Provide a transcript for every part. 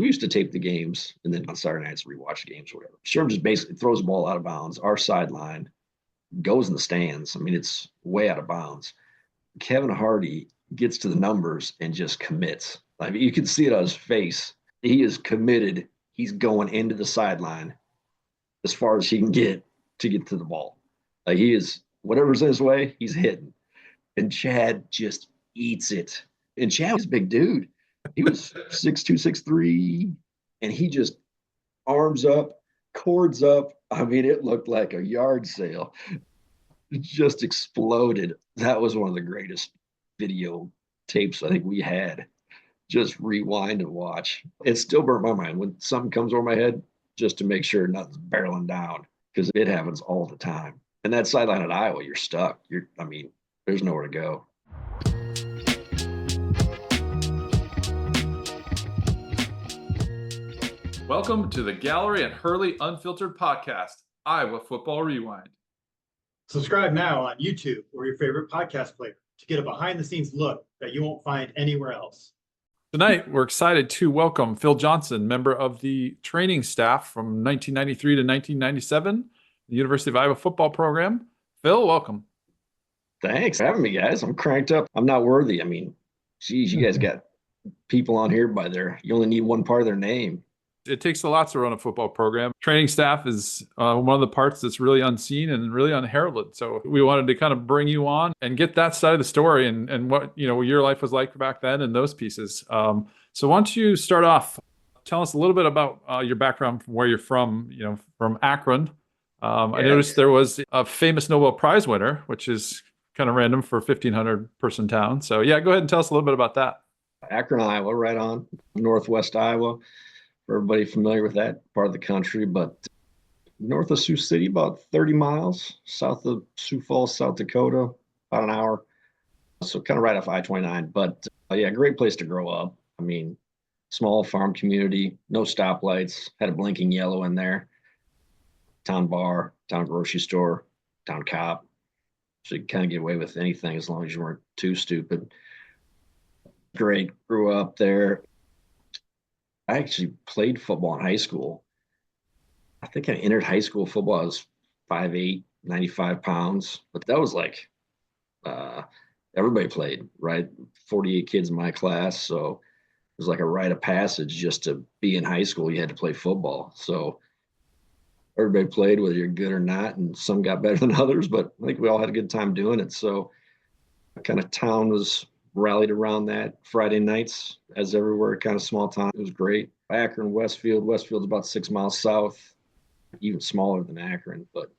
We used to tape the games and then on Saturday nights rewatch the games or whatever. Sherm just basically throws the ball out of bounds, our sideline, goes in the stands. I mean, it's way out of bounds. Kevin Hardy gets to the numbers and just commits. I mean, you can see it on his face. He is committed. He's going into the sideline as far as he can get to the ball. Like he is, whatever's in his way, he's hitting. And Chad just eats it. And Chad was a big dude. He was 6'2", 6'3", and he just arms up, cords up. I mean, it looked like a yard sale. It just exploded. That was one of the greatest video tapes I think we had. Just rewind and watch. It still burnt my mind when something comes over my head just to make sure nothing's barreling down because it happens all the time. And that sideline at Iowa, you're stuck. There's nowhere to go. Welcome to the Gallery and Hurley Unfiltered podcast, Iowa Football Rewind. Subscribe now on YouTube or your favorite podcast player to get a behind-the-scenes look that you won't find anywhere else. Tonight, we're excited to welcome Phil Johnson, member of the training staff from 1993 to 1997, the University of Iowa football program. Phil, welcome. Thanks for having me, guys. I'm cranked up. I'm not worthy. I mean, geez, you guys got people on here you only need one part of their name. It takes a lot to run a football program. Training staff is one of the parts that's really unseen and really unheralded. So we wanted to kind of bring you on and get that side of the story and what your life was like back then and those pieces. So why don't you start off? Tell us a little bit about your background, from where you're from. From Akron. I noticed there was a famous Nobel Prize winner, which is kind of random for a 1,500 person town. So yeah, go ahead and tell us a little bit about that. Akron, Iowa, right on northwest Iowa. Everybody familiar with that part of the country, but north of Sioux City, about 30 miles, south of Sioux Falls, South Dakota, about an hour. So kind of right off I-29, but great place to grow up. I mean, small farm community, no stoplights, had a blinking yellow in there, town bar, town grocery store, town cop. So you kind of get away with anything as long as you weren't too stupid. Great, grew up there. I actually played football in high school. I think I entered high school football. I was 5'8", 95 pounds. But that was like everybody played, right? 48 kids in my class. So it was like a rite of passage just to be in high school. You had to play football. So everybody played, whether you're good or not. And some got better than others. But I think we all had a good time doing it. So kind of town was rallied around that. Friday nights, as everywhere, kind of small town. It was great. Akron, Westfield's about 6 miles south, even smaller than Akron. But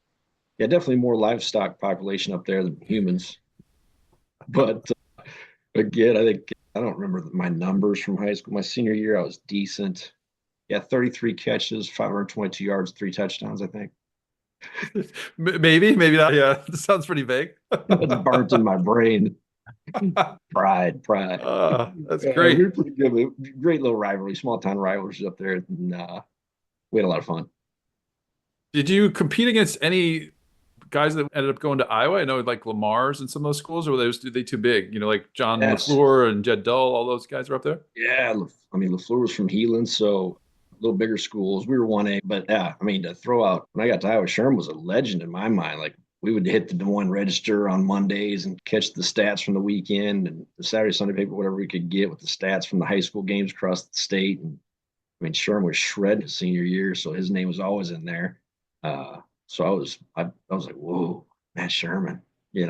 yeah, definitely more livestock population up there than humans. But again, I don't remember my numbers from high school. My senior year, I was decent. Yeah, 33 catches, 522 yards, 3 touchdowns, I think. Maybe not. Yeah, that sounds pretty vague. It's burnt in my brain. Pride. That's We great. were pretty good. Great little rivalry, small town rivalries up there. And, we had a lot of fun. Did you compete against any guys that ended up going to Iowa? I know like Lamar's and some of those schools, or were they too big? Like John LaFleur and Jed Dull, all those guys were up there? Yeah, I mean, LaFleur was from Heelan, so a little bigger schools. We were 1A, but yeah, I mean, to throw out, when I got to Iowa, Sherm was a legend in my mind. Like, we would hit the Des Moines Register on Mondays and catch the stats from the weekend and the Saturday, Sunday paper, whatever we could get with the stats from the high school games across the state. And I mean, Sherm was shredded his senior year, so his name was always in there. So I was like, whoa, Matt Sherman, when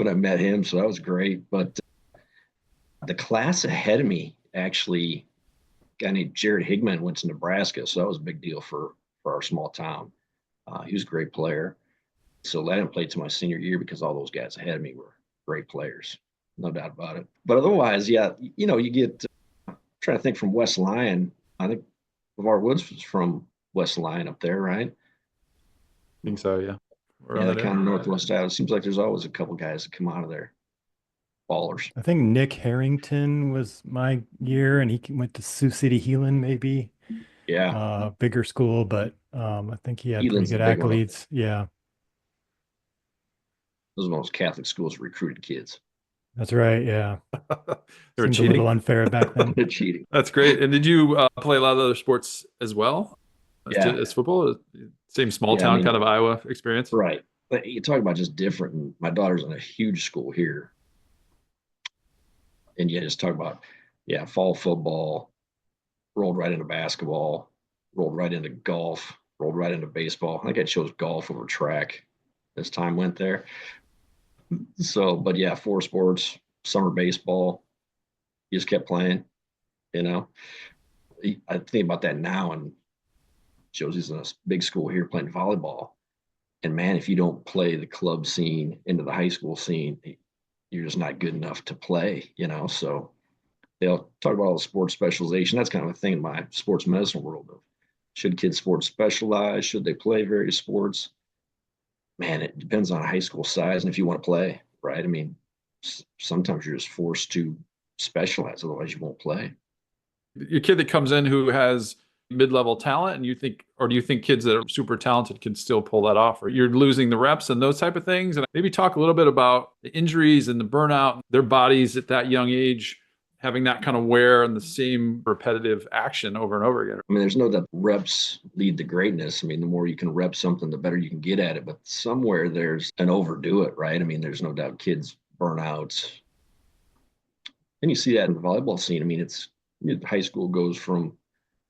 I met him. So that was great. But the class ahead of me, actually, a guy named Jared Higman went to Nebraska. So that was a big deal for our small town. He was a great player. So I didn't play to my senior year because all those guys ahead of me were great players, no doubt about it. But otherwise, yeah, you get trying to think from West Lyon. I think LeVar Woods was from West Lyon up there, right? I think so, yeah. Yeah, kind of northwest Iowa. It seems like there's always a couple guys that come out of there. Ballers. I think Nick Harrington was my year, and he went to Sioux City Heelan, maybe. Yeah. Bigger school, but I think he had Heelan's pretty good accolades. Yeah. Those are most Catholic schools recruited kids. That's right. Yeah. They were Seemed a cheating. little unfair back then. They're cheating. That's great. And did you play a lot of other sports as well Yeah. as football? Same small Yeah. I town mean, kind of Iowa experience? right. But you talk about just different. And my daughter's in a huge school here. And you just talk about, yeah, fall football, rolled right into basketball, rolled right into golf, rolled right into baseball. I think I chose golf over track as time went there. So, but yeah, four sports, summer baseball, you just kept playing, you know. I think about that now, and Josie's in a big school here playing volleyball. And man, if you don't play the club scene into the high school scene, you're just not good enough to play, you know. So they'll talk about all the sports specialization. That's kind of a thing in my sports medicine world of should kids sports specialize? Should they play various sports? Man, it depends on high school size and if you want to play, right? I mean, sometimes you're just forced to specialize, otherwise you won't play. Your kid that comes in who has mid-level talent, and you think, or do you think kids that are super talented can still pull that off, or you're losing the reps and those type of things? And maybe talk a little bit about the injuries and the burnout, their bodies at that young age, having that kind of wear and the same repetitive action over and over again. I mean, there's no doubt reps lead to greatness. I mean, the more you can rep something, the better you can get at it. But somewhere there's an overdo it, right? I mean, there's no doubt kids burn out. And you see that in the volleyball scene. I mean, high school goes from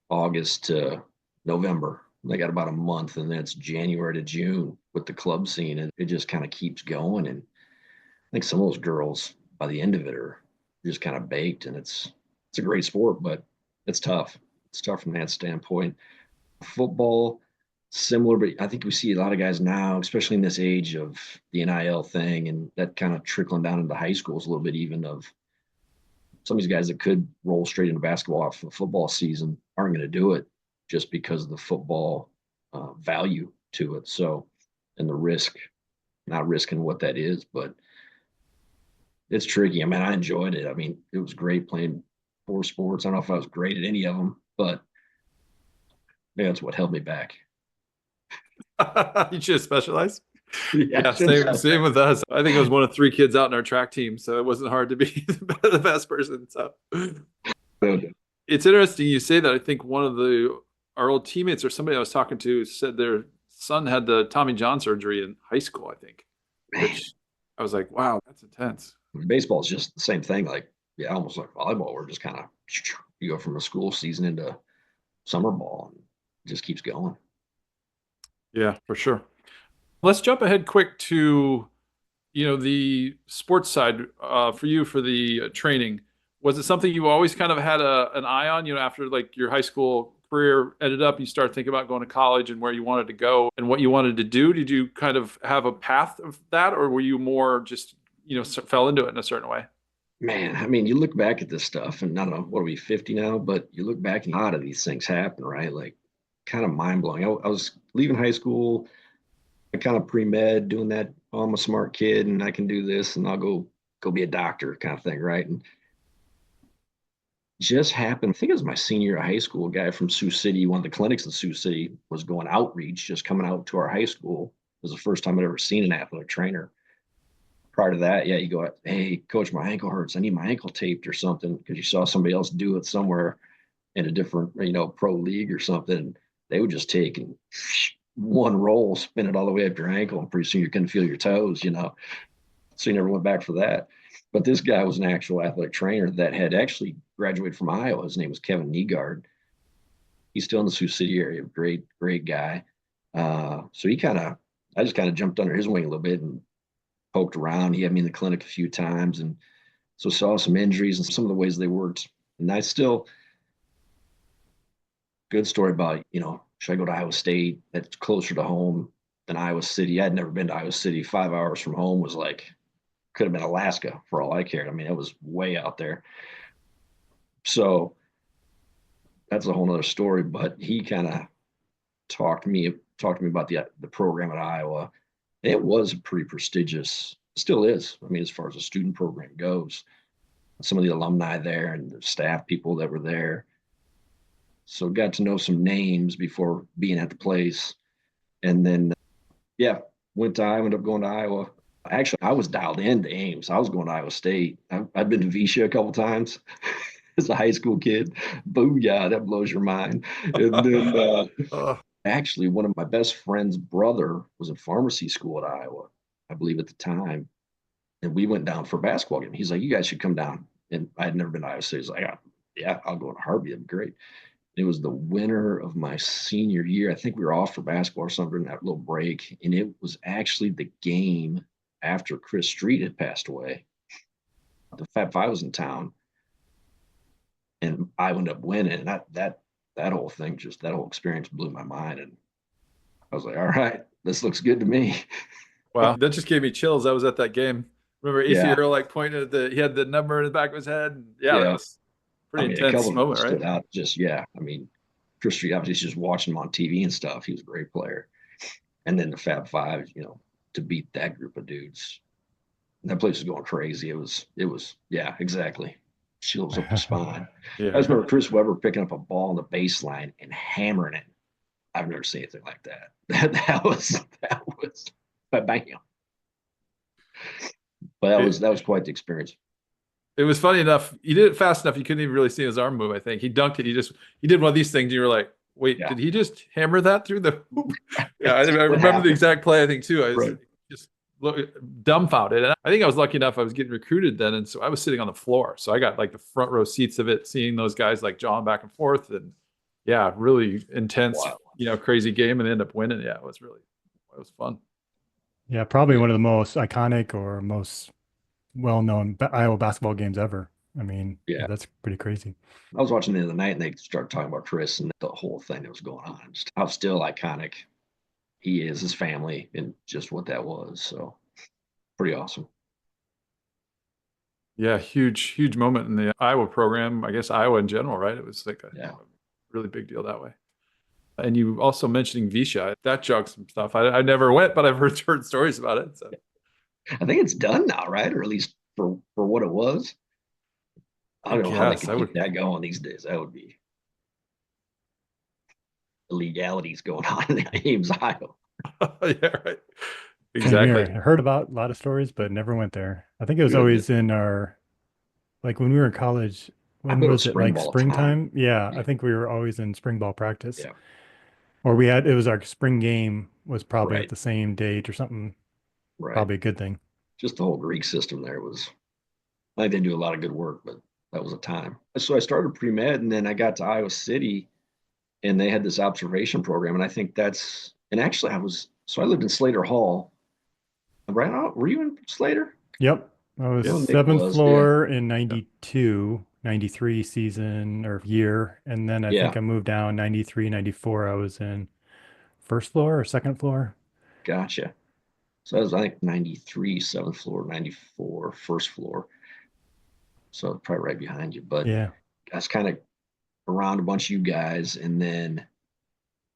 August to November. They got about a month, and then it's January to June with the club scene, and it just kind of keeps going. And I think some of those girls, by the end of it, are just kind of baked. And it's a great sport, but it's tough. It's tough from that standpoint. Football, similar, but I think we see a lot of guys now, especially in this age of the NIL thing, and that kind of trickling down into high schools a little bit, even of some of these guys that could roll straight into basketball after the football season aren't going to do it just because of the football value to it. So, and the risk, not risking what that is, but it's tricky. I mean, I enjoyed it. I mean, it was great playing four sports. I don't know if I was great at any of them, but maybe that's what held me back. You should specialize. Yeah, Same with us. I think I was one of three kids out in our track team, so it wasn't hard to be the best person. So it's interesting you say that. I think one of our old teammates or somebody I was talking to said their son had the Tommy John surgery in high school, I think. Which I was like, wow, that's intense. Baseball is just the same thing. Like, yeah, almost like volleyball. We're just kind of, you go from a school season into summer ball, and it just keeps going. Yeah, for sure. Let's jump ahead quick to, the sports side for you for the training. Was it something you always kind of had an eye on, after like your high school career ended up, you start thinking about going to college and where you wanted to go and what you wanted to do? Did you kind of have a path of that, or were you more just, fell into it in a certain way? Man, I mean, you look back at this stuff, and I don't know, what are we, 50 now? But you look back and a lot of these things happen, right? Like, kind of mind blowing. I was leaving high school, I kind of pre-med doing that. Oh, I'm a smart kid and I can do this and I'll go be a doctor kind of thing, right? And just happened, I think it was my senior year of high school, a guy from Sioux City, one of the clinics in Sioux City was going outreach, just coming out to our high school. It was the first time I'd ever seen an athletic trainer. Prior to that, yeah, you go, hey, coach, my ankle hurts. I need my ankle taped or something, because you saw somebody else do it somewhere in a different, pro league or something. They would just take and one roll, spin it all the way up your ankle, and pretty soon you couldn't feel your toes, So you never went back for that. But this guy was an actual athletic trainer that had actually graduated from Iowa. His name was Kevin Negard. He's still in the Sioux City area. Great, great guy. So I just kind of jumped under his wing a little bit and poked around. He had me in the clinic a few times, and so saw some injuries and some of the ways they worked. And I still, good story about, should I go to Iowa State? That's closer to home than Iowa City. I'd never been to Iowa City. 5 hours from home was like, could have been Alaska for all I cared. I mean, it was way out there. So that's a whole nother story, but he kind of talked to me about the program at Iowa. It was pretty prestigious, still is. I mean, as far as the student program goes, some of the alumni there and the staff people that were there. So got to know some names before being at the place. And then, yeah, went to Iowa, ended up going to Iowa. Actually, I was dialed into Ames. I was going to Iowa State. I've been to Veisha a couple times as a high school kid. Booyah, that blows your mind. And then actually, one of my best friend's brother was in pharmacy school at Iowa, I believe at the time. And we went down for a basketball game. He's like, you guys should come down. And I had never been to Iowa State. He's like, yeah, I'll go in a heartbeat. It'd be great. It was the winter of my senior year. I think we were off for basketball or something, that little break. And it was actually the game after Chris Street had passed away. The Fab Five was in town. And I ended up winning. And that whole thing, just that whole experience blew my mind. And I was like, all right, this looks good to me. Wow, that just gave me chills. I was at that game. Remember Yeah. Earl like pointed at he had the number in the back of his head. Yeah. That was pretty a intense couple moment, stood right? out. Just Chris Street, obviously just watching him on TV and stuff. He was a great player. And then the Fab Five, to beat that group of dudes, that place was going crazy. It was yeah, exactly. Chills up the spine. Yeah. I just remember Chris Webber picking up a ball on the baseline and hammering it. I've never seen anything like that. That was bam. But that was quite the experience. It was funny enough. He did it fast enough. You couldn't even really see his arm move. I think he dunked it. He did one of these things. And you were like, wait, Yeah. did he just hammer that through the hoop? Yeah, I remember happened? the exact play. I think too. I was Right. just dumbfounded. And I think I was lucky enough. I was getting recruited then, and so I was sitting on the floor. So I got like the front row seats of it, seeing those guys like jawing back and forth, and yeah, really intense, Wow. crazy game, and end up winning. Yeah, it was fun. Yeah, probably one of the most iconic or most well-known Iowa basketball games ever. I mean, Yeah. that's pretty crazy. I was watching the other night and they started talking about Chris and the whole thing that was going on. Just how still iconic he is, his family, and just what that was. So pretty awesome. Yeah, huge moment in the Iowa program. I guess Iowa in general, right? It was like a really big deal that way. And you also mentioning Veisha, that jogs some stuff. I never went, but I've heard stories about it. So I think it's done now, right? Or at least for what it was. I don't know how they could keep that going these days. That would be illegalities going on in Ames, Iowa. Yeah, right. Exactly. Exactly. I heard about a lot of stories, but never went there. I think it was always in our, like when we were in college, when was it, like springtime? Yeah, I think we were always in spring ball practice. Yeah. Or it was our spring game was probably at the same date or something. Right. Probably a good thing. Just the whole Greek system there was, I think they do a lot of good work, but that was a time. So I started pre-med and then I got to Iowa City and they had this observation program. And I think actually I lived in Slater Hall. Right out, were you in Slater? Yep. I was 7th floor in 92, 93 season or year. And then I think I moved down 93, 94. I was in 1st floor or 2nd floor. Gotcha. So I was, I think, 93, 7th floor, 94, 1st floor. So probably right behind you. But yeah, I was kind of around a bunch of you guys. And then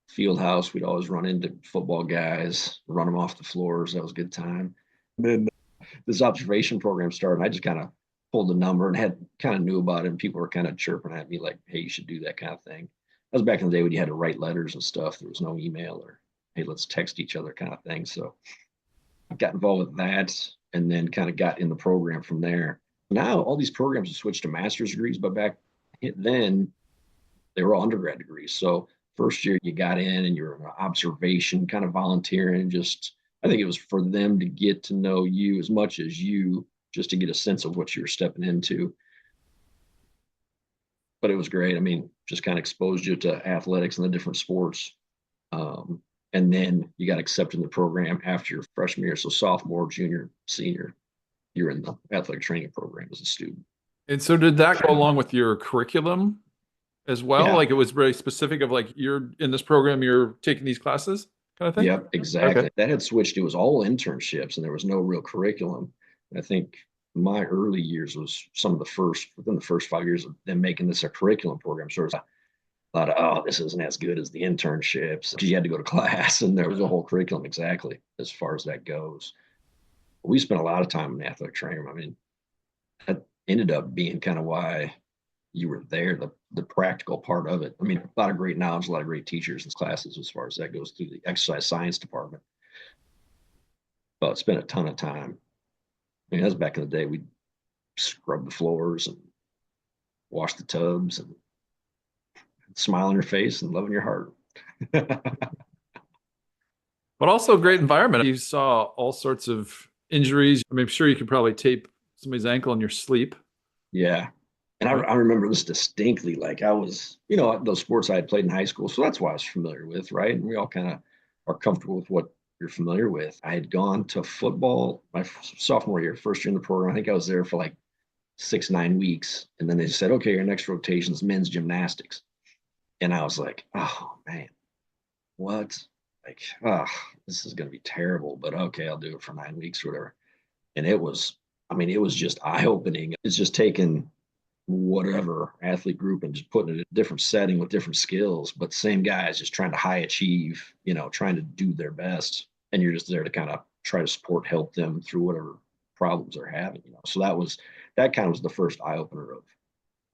field house, we'd always run into football guys, run them off the floors. That was a good time. And then this observation program started. And I just kind of pulled the number and kind of knew about it. And people were kind of chirping at me like, hey, you should do that kind of thing. That was back in the day when you had to write letters and stuff. There was no email or, hey, let's text each other kind of thing. So I got involved with that and then kind of got in the program from there. Now all these programs have switched to master's degrees, but back then they were all undergrad degrees. So first year you got in and you're an observation, kind of volunteering. I think it was for them to get to know you as much as you, just to get a sense of what you're stepping into. But it was great. I mean, just kind of exposed you to athletics and the different sports. And then you got accepted in the program after your freshman year. So sophomore, junior, senior, you're in the athletic training program as a student. And so did that go along with your curriculum as well? Yeah. Like it was very specific of like, you're in this program, you're taking these classes kind of thing? Yep, exactly. Okay. That had switched. It was all internships and there was no real curriculum. I think my early years was within the first 5 years of them making this a curriculum program. So it was a lot of, oh, this isn't as good as the internships. You had to go to class and there was a whole curriculum exactly as far as that goes. We spent a lot of time in the athletic training. I mean, that ended up being kind of why you were there, the practical part of it. I mean, a lot of great knowledge, a lot of great teachers and classes as far as that goes through the exercise science department. But spent a ton of time mean, that was back in the day. We'd scrub the floors and wash the tubs and smile on your face and love in your heart. But also a great environment. You saw all sorts of injuries. I mean, I'm sure you could probably tape somebody's ankle in your sleep. Yeah. And I remember this distinctly. Like I was, those sports I had played in high school. So that's what I was familiar with, right? And we all kind of are comfortable with what you're familiar with. I had gone to football my sophomore year, first year in the program. I think I was there for like 6-9 weeks. And then they said, okay, your next rotation is men's gymnastics. And I was like, oh man, what? Like, this is going to be terrible, but okay, I'll do it for 9 weeks or whatever. And it was just eye opening. It's just taking whatever athlete group and just putting it in a different setting with different skills, but same guys just trying to high achieve, trying to do their best. And you're just there to kind of try to help them through whatever problems they're having, So that kind of was the first eye opener of,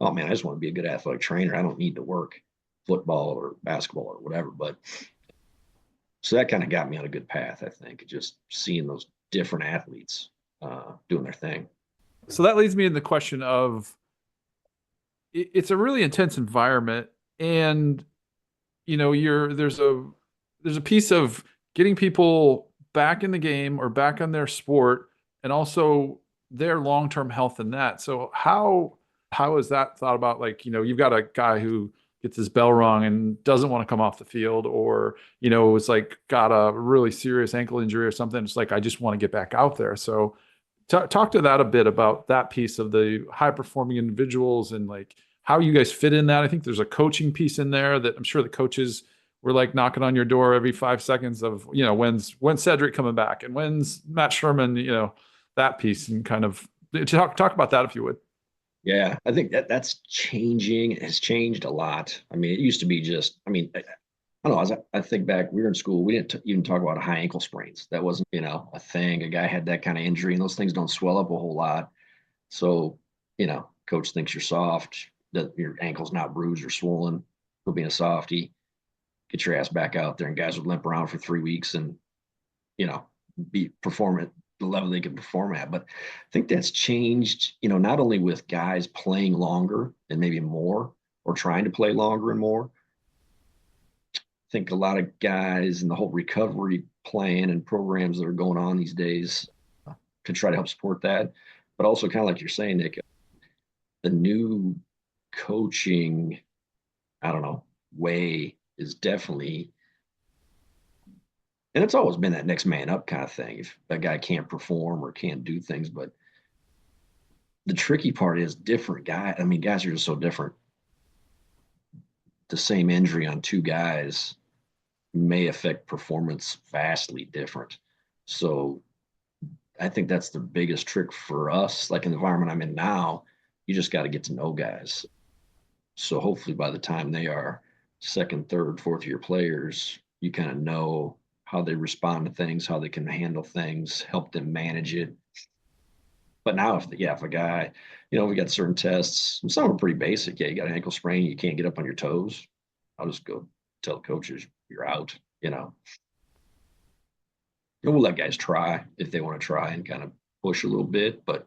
oh man, I just want to be a good athletic trainer. I don't need to work football or basketball or whatever. But so that kind of got me on a good path, I think, just seeing those different athletes doing their thing. So that leads me in the question of, it's a really intense environment, and there's a piece of getting people back in the game or back on their sport, and also their long-term health in that. So how is that thought about? Like, you've got a guy who gets his bell rung and doesn't want to come off the field, or it's like got a really serious ankle injury or something. It's like, I just want to get back out there. So talk to that a bit about that piece of the high performing individuals and like how you guys fit in that. I think there's a coaching piece in there that I'm sure the coaches were like knocking on your door every 5 seconds of, when's Cedric coming back and when's Matt Sherman, that piece, and kind of talk about that if you would. Yeah, I think that's changing. It has changed a lot. I mean, it used to be just, I don't know. As I think back, we were in school. We didn't even talk about high ankle sprains. That wasn't, a thing. A guy had that kind of injury, and those things don't swell up a whole lot. So, coach thinks you're soft, that your ankle's not bruised or swollen. Quit being a softie. Get your ass back out there. And guys would limp around for 3 weeks and, be performing at the level they could perform at. But I think that's changed, not only with guys playing longer and maybe more, or trying to play longer and more. I think a lot of guys and the whole recovery plan and programs that are going on these days could try to help support that. But also, kind of like you're saying, Nick, the new coaching, I don't know, way is definitely, and it's always been that next man up kind of thing. If that guy can't perform or can't do things, but the tricky part is different guys. I mean, guys are just so different. The same injury on two guys may affect performance vastly different. So I think that's the biggest trick for us. Like in the environment I'm in now, you just got to get to know guys. So hopefully by the time they are second, third, fourth year players, you kind of know how they respond to things, how they can handle things, help them manage it. But now if a guy, we got certain tests, some are pretty basic. Yeah, you got an ankle sprain, you can't get up on your toes. I'll just go tell the coaches you're out, And we'll let guys try if they want to try and kind of push a little bit. But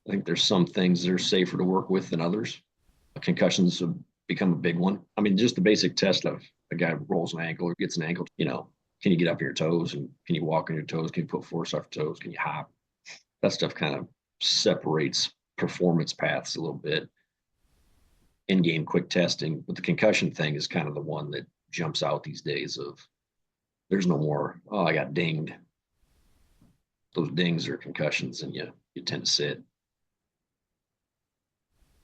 I think there's some things that are safer to work with than others. Concussions have become a big one. I mean, just the basic test of a guy rolls an ankle or gets an ankle, can you get up on your toes, and can you walk on your toes? Can you put force off your toes? Can you hop? That stuff kind of separates performance paths a little bit. In-game quick testing, but the concussion thing is kind of the one that jumps out these days of there's no more, oh, I got dinged. Those dings are concussions, and you tend to sit.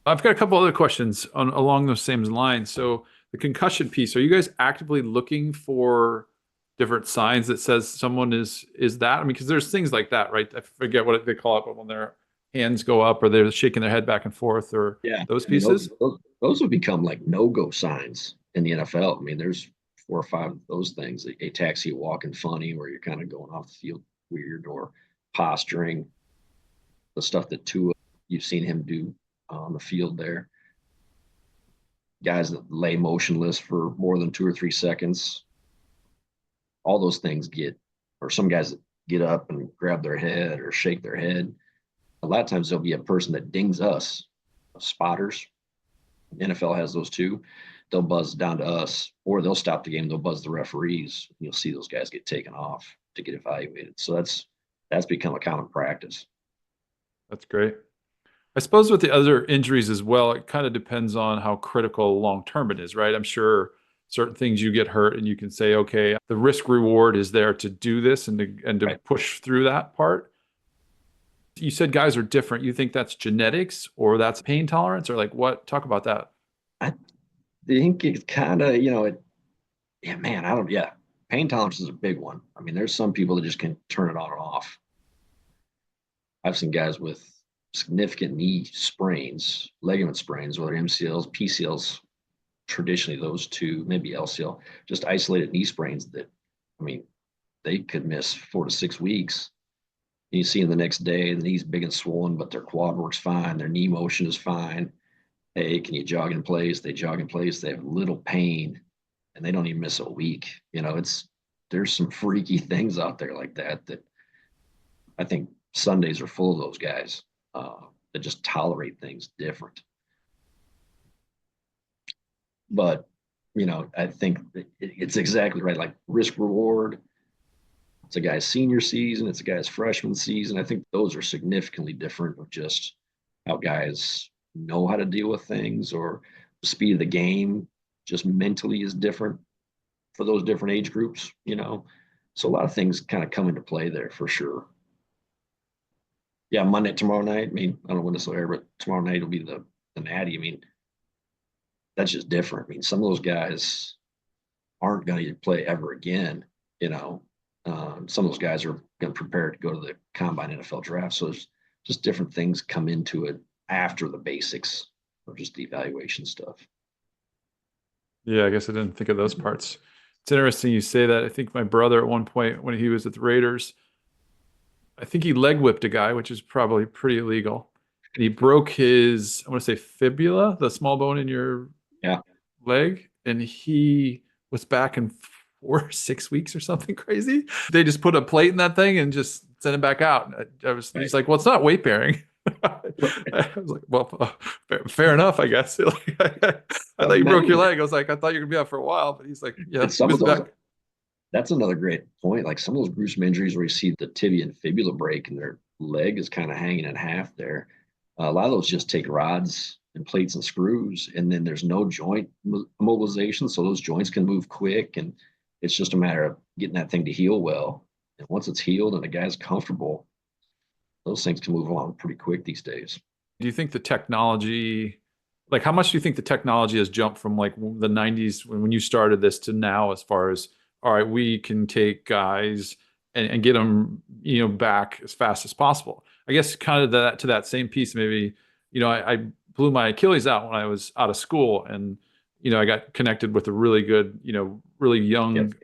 I've got a couple other questions along those same lines. So the concussion piece, are you guys actively looking for different signs that says someone is that? I mean, because there's things like that, right? I forget what they call it, but when their hands go up or they're shaking their head back and forth, or those pieces. Those have become like no-go signs in the NFL. I mean, there's 4 or 5 of those things. A taxi walking funny, where you're kind of going off the field weird, or posturing, the stuff that Tua, you've seen him do on the field there. Guys that lay motionless for more than 2 or 3 seconds. All those things or some guys that get up and grab their head or shake their head. A lot of times there'll be a person that dings us, spotters. NFL has those too. They'll buzz down to us, or they'll stop the game. They'll buzz the referees. You'll see those guys get taken off to get evaluated. So that's become a common practice. That's great. I suppose with the other injuries as well, it kind of depends on how critical long term it is, right? I'm sure certain things you get hurt and you can say, okay, the risk reward is there to do this and to Right. push through that part. You said guys are different. You think that's genetics or that's pain tolerance, or like what? Talk about that. I think it's kind of, pain tolerance is a big one. I mean, there's some people that just can turn it on and off. I've seen guys with significant knee sprains, ligament sprains, whether MCLs, PCLs, traditionally those two, maybe LCL, just isolated knee sprains that, I mean, they could miss 4 to 6 weeks. You see them the next day, the knee's big and swollen, but their quad works fine. Their knee motion is fine. Hey, can you jog in place? They jog in place. They have little pain and they don't even miss a week. There's some freaky things out there like that I think Sundays are full of those guys that just tolerate things different. But, I think it's exactly right. Like risk reward, it's a guy's senior season, it's a guy's freshman season. I think those are significantly different of just how guys know how to deal with things, or the speed of the game just mentally is different for those different age groups, So a lot of things kind of come into play there for sure. Yeah, tomorrow night. I mean, I don't know when this will air, but tomorrow night will be the Natty. I mean, that's just different. I mean, some of those guys aren't going to play ever again, Some of those guys are going to prepare to go to the combine NFL draft. So there's just different things come into it after the basics of just the evaluation stuff. Yeah, I guess I didn't think of those parts. It's interesting you say that. I think my brother at one point when he was at the Raiders, I think he leg whipped a guy, which is probably pretty illegal. And he broke his, I want to say fibula, the small bone in your leg. And he was back in 4 or 6 weeks or something crazy. They just put a plate in that thing and just sent him back out. He's like, well, it's not weight bearing. I was like, well, fair enough, I guess. I thought you broke your leg. I was like, I thought you were gonna be out for a while, but he's like, yeah, some of those, that's another great point. Like some of those gruesome injuries where you see the tibia and fibula break and their leg is kind of hanging in half there. A lot of those just take rods and plates and screws, and then there's no joint mobilization, so those joints can move quick, and it's just a matter of getting that thing to heal well. And once it's healed and the guy's comfortable, those things can move along pretty quick these days. Do you think the technology, like how much do you think the technology has jumped from like the 90s when you started this to now, as far as, all right, we can take guys and get them, back as fast as possible? I guess kind of to that same piece, maybe, I blew my Achilles out when I was out of school, and, I got connected with a really good, really young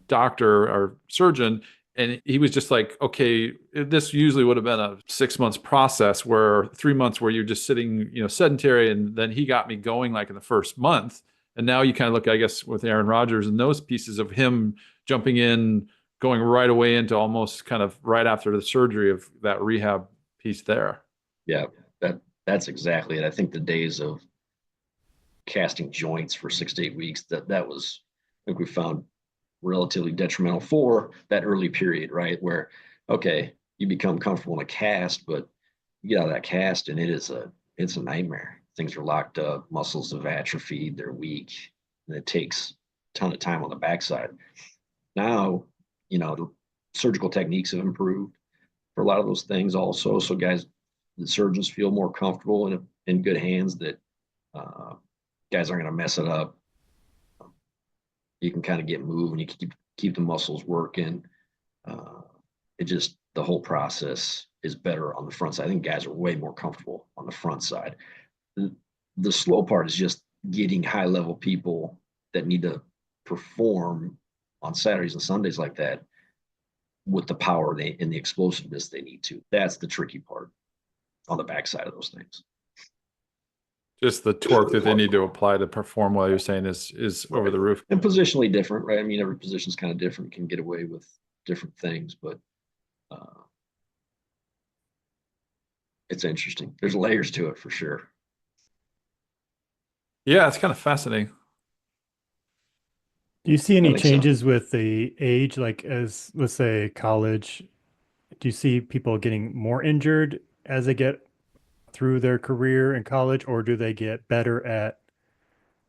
doctor or surgeon. And he was just like, okay, this usually would have been a 6 months process, where 3 months where you're just sitting, sedentary. And then he got me going like in the first month. And now you kind of look, I guess, with Aaron Rodgers and those pieces of him jumping in, going right away into almost kind of right after the surgery of that rehab piece there. Yeah, that's exactly it. I think the days of casting joints for 6 to 8 weeks, that was, I think we found relatively detrimental for that early period, right? Where, okay, you become comfortable in a cast, but you get out of that cast and it's a nightmare. Things are locked up, muscles have atrophied, they're weak, and it takes a ton of time on the backside. Now, the surgical techniques have improved for a lot of those things also. So guys, the surgeons feel more comfortable and in good hands that guys aren't going to mess it up. You can kind of get moving, you can keep the muscles working. The whole process is better on the front side. I think guys are way more comfortable on the front side. The slow part is just getting high level people that need to perform on Saturdays and Sundays like that with the power and the explosiveness they need to. That's the tricky part on the backside of those things. Just the torque that they need to apply to perform well, you're saying is over the roof. And positionally different, right? I mean, every position is kind of different, can get away with different things, but It's interesting. There's layers to it for sure. Yeah, it's kind of fascinating. Do you see any think so. changes with the age, like as let's say college? Do you see people getting more injured as they get through their career in college, or do they get better at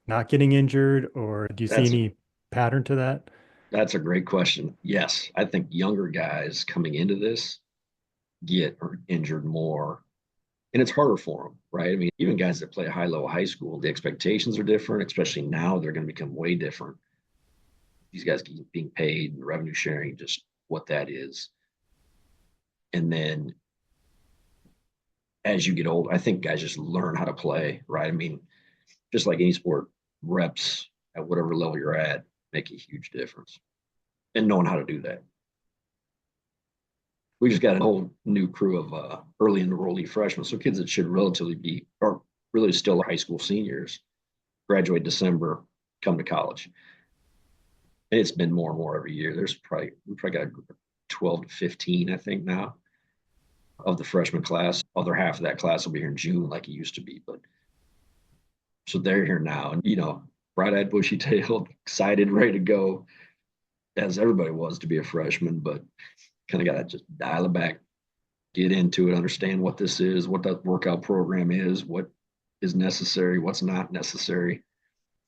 not getting injured, or do you see That's any pattern to that? that's a great question. Yes, I think younger guys coming into this get injured more, and it's harder for them, right? I mean, even guys that play high level high school, the expectations are different. Especially now, they're going to become way different. These guys being paid and revenue sharing, just what that is. And then as you get old, I think guys just learn how to play, right? I mean, just like any sport, reps at whatever level you're at make a huge difference, and knowing how to do that. We just got a whole new crew of early enrollee freshmen, so kids that should relatively be, or really still high school seniors, graduate December, come to college. And it's been more and more every year. We probably got a group of 12 to 15, I think now, of the freshman class. Other half of that class will be here in June, like it used to be. But so they're here now, and bright-eyed, bushy-tailed, excited, ready to go, as everybody was to be a freshman. But kind of got to just dial it back, get into it, understand what this is, what that workout program is, what is necessary, what's not necessary.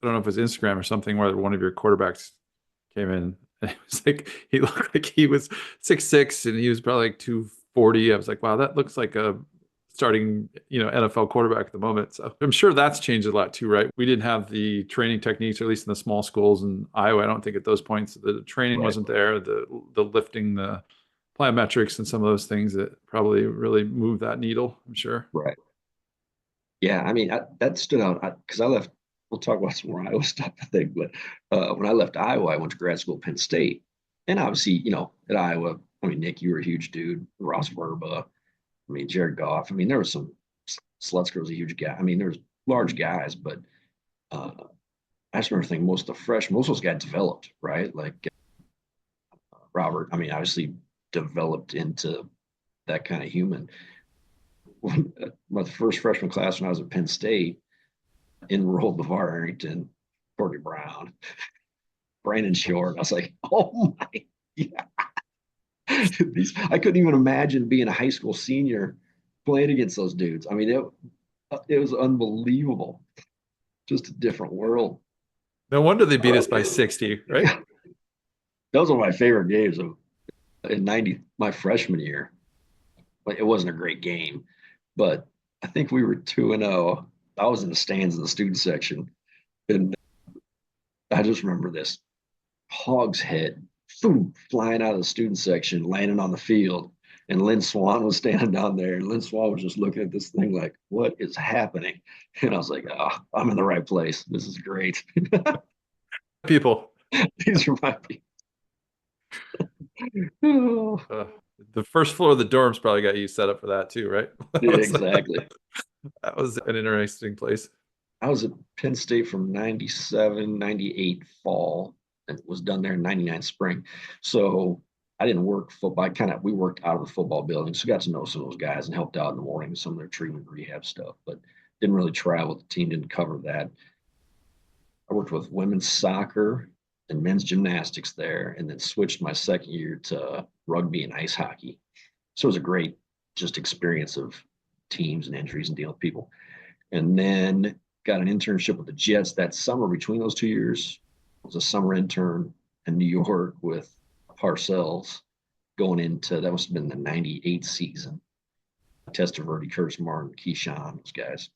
I don't know if it's Instagram or something where one of your quarterbacks came in and it was like he looked like he was 6'6" and he was probably like 240. I was like, wow, that looks like a starting NFL quarterback at the moment. So I'm sure that's changed a lot too, right? We didn't have the training techniques, or at least in the small schools in Iowa. I don't think at those points the training wasn't there, the lifting, the plyometrics, and some of those things that probably really moved that needle, I'm sure. Right. Yeah, I mean, that stood out because I left. We'll talk about some more Iowa stuff, I think. But when I left Iowa, I went to grad school at Penn State. And obviously, at Iowa, I mean, Nick, you were a huge dude. Ross Verba, I mean, Jared Goff. I mean, there was some, Slutzker was a huge guy. I mean, there was large guys, but I just remember thinking most of those guys developed, right? Like Robert, I mean, obviously developed into that kind of human. My first freshman class when I was at Penn State, enrolled LeVar Arrington, Courtney Brown, Brandon Short. I was like, oh my, yeah. I couldn't even imagine being a high school senior playing against those dudes. I mean, it was unbelievable. Just a different world. No wonder they beat us by 60, right? Yeah. That was one of my favorite games in 90, my freshman year. It wasn't a great game, but I think we were 2-0. I was in the stands in the student section, and I just remember this hog's head flying out of the student section, landing on the field, and Lynn Swan was standing down there, and Lynn Swan was just looking at this thing like, what is happening? And I was like, oh, I'm in the right place. This is great. People. These are my people. The first floor of the dorms probably got you set up for that too, right? Yeah, exactly. That was an interesting place. I was at Penn State from 97, 98 fall, and was done there in 99 spring. So I didn't work football. We worked out of the football building. So got to know some of those guys and helped out in the morning with some of their treatment rehab stuff, but didn't really travel. The team didn't cover that. I worked with women's soccer and men's gymnastics there, and then switched my second year to rugby and ice hockey. So it was a great just experience of teams and injuries and dealing with people. And then got an internship with the Jets that summer between those 2 years. I was a summer intern in New York with Parcells going into, that must have been the 98 season. Testaverde, Curtis Martin, Keyshawn, those guys.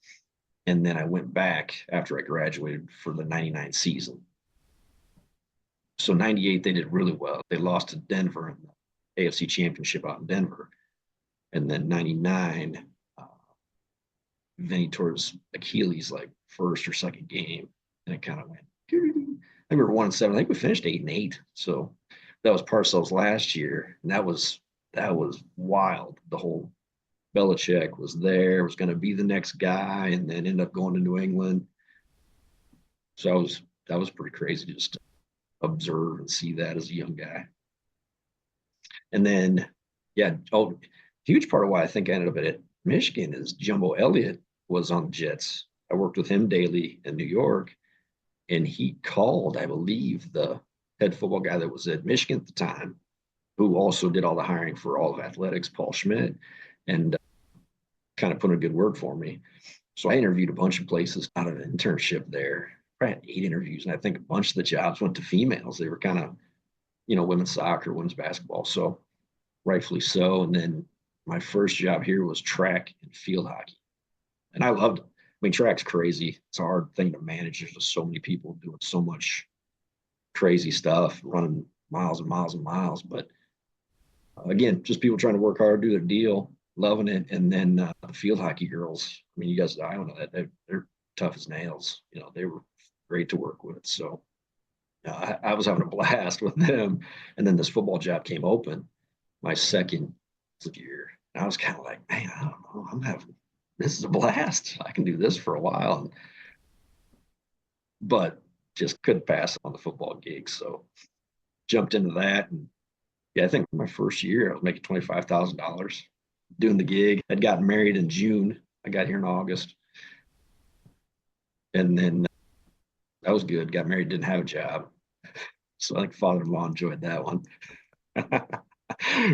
And then I went back after I graduated for the 99 season. So 98, they did really well. They lost to Denver in the AFC Championship out in Denver. And then 99, Vinny tore his Achilles like first or second game, and it kind of went. I think we were 1-7. I think we finished 8-8. So that was Parcells last year, and that was wild. The whole Belichick was there, was going to be the next guy, and then ended up going to New England. So that was pretty crazy to just observe and see that as a young guy. And then Yeah. Oh, huge part of why I think I ended up at Michigan is Jumbo Elliott was on the Jets. I worked with him daily in New York, and he called, I believe, the head football guy that was at Michigan at the time, who also did all the hiring for all of athletics, Paul Schmidt, and kind of put in a good word for me. So I interviewed a bunch of places out of an internship there. I had 8 interviews, and I think a bunch of the jobs went to females. They were kind of, women's soccer, women's basketball. So rightfully so. And then my first job here was track and field hockey. And I loved it. I mean, track's crazy. It's a hard thing to manage. There's just so many people doing so much crazy stuff, running miles and miles and miles. But again, just people trying to work hard, do their deal, loving it. And then the field hockey girls, I mean, you guys, I don't know that they're tough as nails. They were great to work with. So I was having a blast with them. And then this football job came open my second year. And I was kind of like, man, I don't know. This is a blast. I can do this for a while. But just couldn't pass on the football gig. So jumped into that. And yeah, I think my first year I was making $25,000 doing the gig. I'd gotten married in June. I got here in August. And then that was good. Got married, didn't have a job. So I think father-in-law enjoyed that one.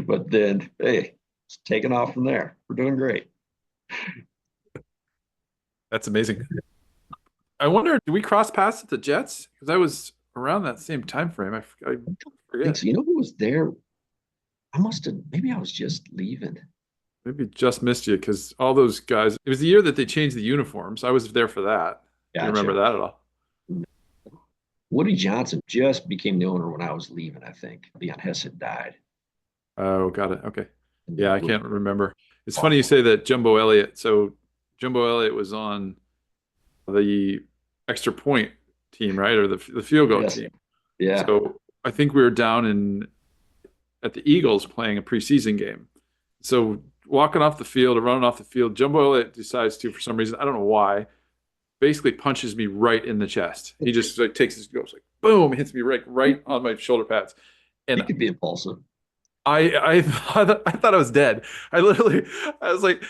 But then, hey, it's taking off from there. We're doing great. That's amazing. I wonder, do we cross paths at the Jets? Because I was around that same time frame. I forget. So, who was there? Maybe I was just leaving. Maybe just missed you because all those guys. It was the year that they changed the uniforms. I was there for that. Gotcha. You remember that at all? Woody Johnson just became the owner when I was leaving, I think. Leon Hess had died. Oh, got it. Okay. Yeah, I can't remember. It's funny you say that Jumbo Elliott. So Jumbo Elliott was on the extra point team, right? Or the field goal team. Yeah. So I think we were down at the Eagles playing a preseason game. So walking off the field or running off the field, Jumbo Elliott decides to, for some reason, I don't know why, basically punches me right in the chest. He just takes his goes like boom, hits me right on my shoulder pads. And he could be impulsive. I thought I was dead. I was like,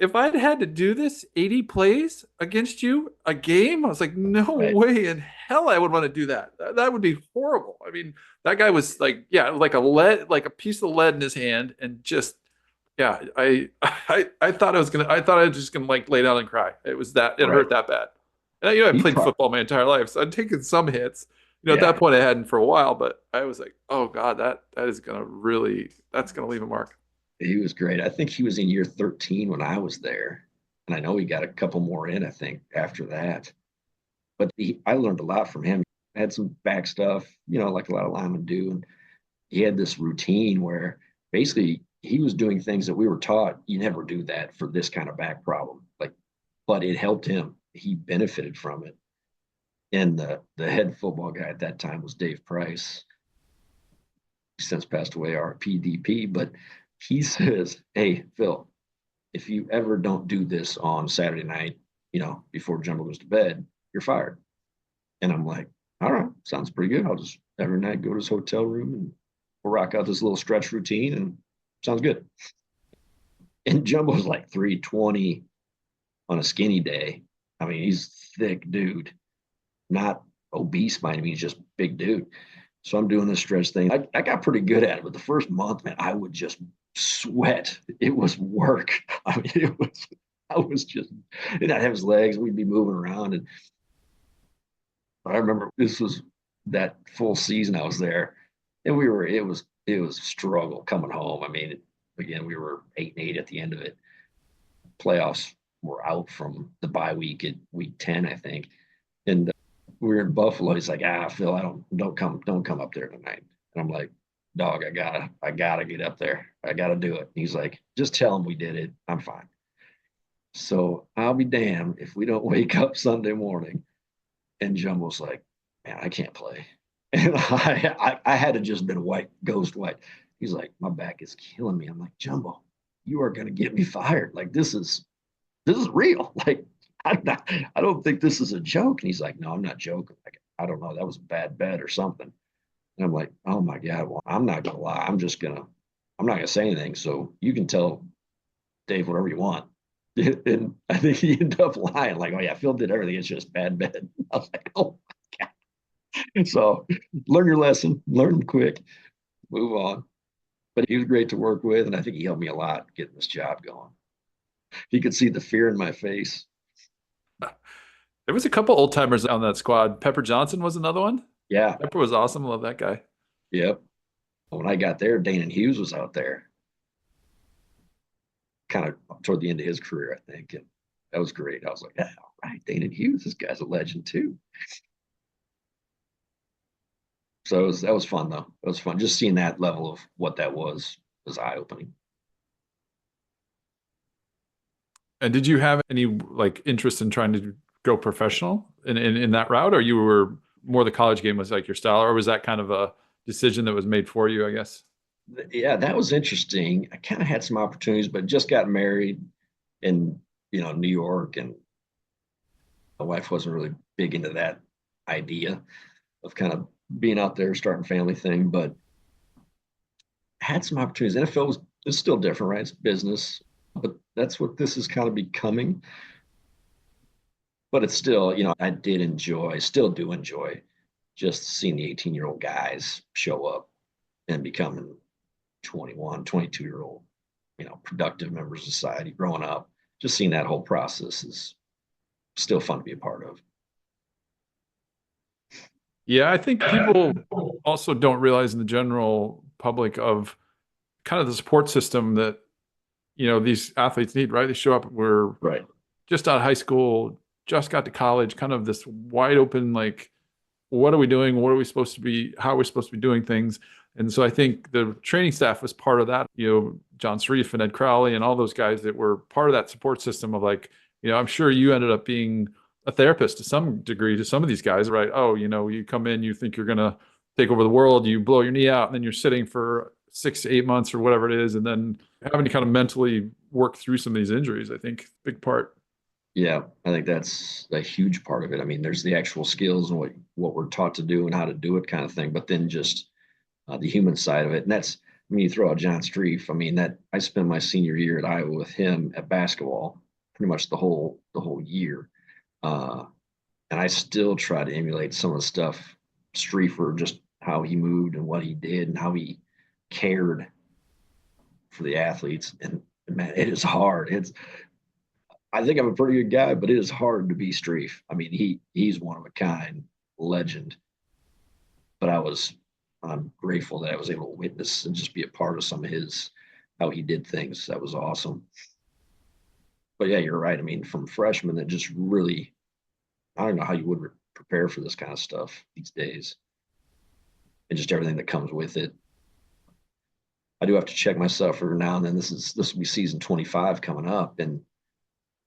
if I'd had to do this 80 plays against you a game, I was like, no way in hell I would want to do that. That would be horrible. I mean, that guy was like a piece of lead in his hand, and just I thought I was just gonna like lay down and cry. It hurt that bad. And I played football my entire life, so I'd taken some hits. At that point I hadn't for a while, but I was like, oh God, that's gonna leave a mark. He was great. I think he was in year 13 when I was there. And I know he got a couple more in, I think, after that. But I learned a lot from him. I had some back stuff, like a lot of linemen do. And he had this routine where basically he was doing things that we were taught, you never do that for this kind of back problem. But it helped him. He benefited from it. And the head football guy at that time was Dave Price. He's since passed away, our PDP. But he says, hey, Phil, if you ever don't do this on Saturday night, before Jumbo goes to bed, you're fired. And I'm like, all right, sounds pretty good. I'll just every night go to his hotel room and we'll rock out this little stretch routine, and sounds good. And Jumbo's like 320 on a skinny day. I mean, he's thick dude. Not obese by any means, just big dude. So I'm doing this stretch thing. I got pretty good at it, but the first month, man, I would just sweat. It was work. I mean, and I'd have his legs, we'd be moving around. And I remember this was that full season I was there, and it was a struggle coming home. I mean, again, we were 8-8 at the end of it. Playoffs were out from the bye week at week 10, I think. And we were in Buffalo. He's like, Phil, don't come up there tonight. And I'm like, dog, I gotta get up there. I gotta do it. And he's like, just tell him we did it. I'm fine. So I'll be damned if we don't wake up Sunday morning and Jumbo's like, man, I can't play. And I had to just been ghost white. He's like, my back is killing me. I'm like, Jumbo, you are gonna get me fired. Like this is real. Like I don't think this is a joke. And he's like, no, I'm not joking. Like, I don't know. That was a bad bet or something. And I'm like, oh my God, well, I'm not going to lie. I'm just going to I'm not going to say anything. So you can tell Dave whatever you want. And I think he ended up lying, like, oh, yeah, Phil did everything. It's just bad med. I was like, oh, my God. So learn your lesson, learn them quick, move on. But he was great to work with. And I think he helped me a lot getting this job going. He could see the fear in my face. There was a couple old timers on that squad. Pepper Johnson was another one. Yeah. Pepper was awesome. Love that guy. Yep. When I got there, Dana Hughes was out there, kind of toward the end of his career, I think. And that was great. I was like, yeah, all right, Dana Hughes, this guy's a legend too. So that was fun, though. It was fun. Just seeing that level of what that was eye-opening. And did you have any like interest in trying to go professional in that route, or you were more the college game was like your style, or was that kind of a decision that was made for you, I guess? Yeah, that was interesting. I kind of had some opportunities, but just got married in, New York, and my wife wasn't really big into that idea of kind of being out there, starting family thing, but had some opportunities. NFL is still different, right? It's business, but that's what this is kind of becoming. But it's still, I still do enjoy just seeing the 18-year-old guys show up and becoming 21, 22-year-old, productive members of society, growing up. Just seeing that whole process is still fun to be a part of. Yeah, I think people also don't realize in the general public of kind of the support system that, these athletes need, right? They show up, we're right, just out of high school, just got to college, kind of this wide open, like, what are we doing? What are we supposed to be? How are we supposed to be doing things? And so I think the training staff was part of that, John Sreef and Ed Crowley and all those guys that were part of that support system of like, I'm sure you ended up being a therapist to some degree to some of these guys, right? Oh, you come in, you think you're going to take over the world, you blow your knee out, and then you're sitting for 6 to 8 months or whatever it is. And then having to kind of mentally work through some of these injuries, I think, big part. Yeah, I think that's a huge part of it. I mean, there's the actual skills and what we're taught to do and how to do it kind of thing, but then just the human side of it. And that's, you throw out John Streef. I mean, that I spent my senior year at Iowa with him at basketball, pretty much the whole year. And I still try to emulate some of the stuff Streefer, just how he moved and what he did and how he cared for the athletes. And man, it is hard. I think I'm a pretty good guy, but it is hard to be Streef. I mean, he's one of a kind, legend. But I'm grateful that I was able to witness and just be a part of some of how he did things. That was awesome. But yeah, you're right. I mean, from freshmen that just really, I don't know how you would prepare for this kind of stuff these days, and just everything that comes with it. I do have to check myself every now and then. This will be season 25 coming up, and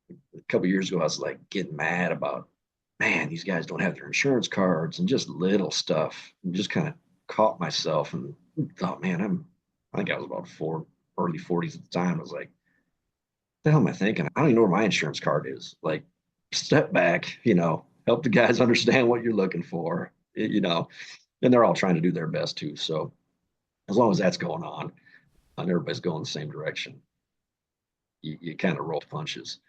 a couple of years ago, I was like getting mad about, man, these guys don't have their insurance cards and just little stuff, and just kind of caught myself and thought, man, I think I was about early 40s at the time. I was like, the hell am I thinking? I don't even know where my insurance card is. Like, step back, help the guys understand what you're looking for, and they're all trying to do their best too. So as long as that's going on and everybody's going the same direction, you kind of roll punches.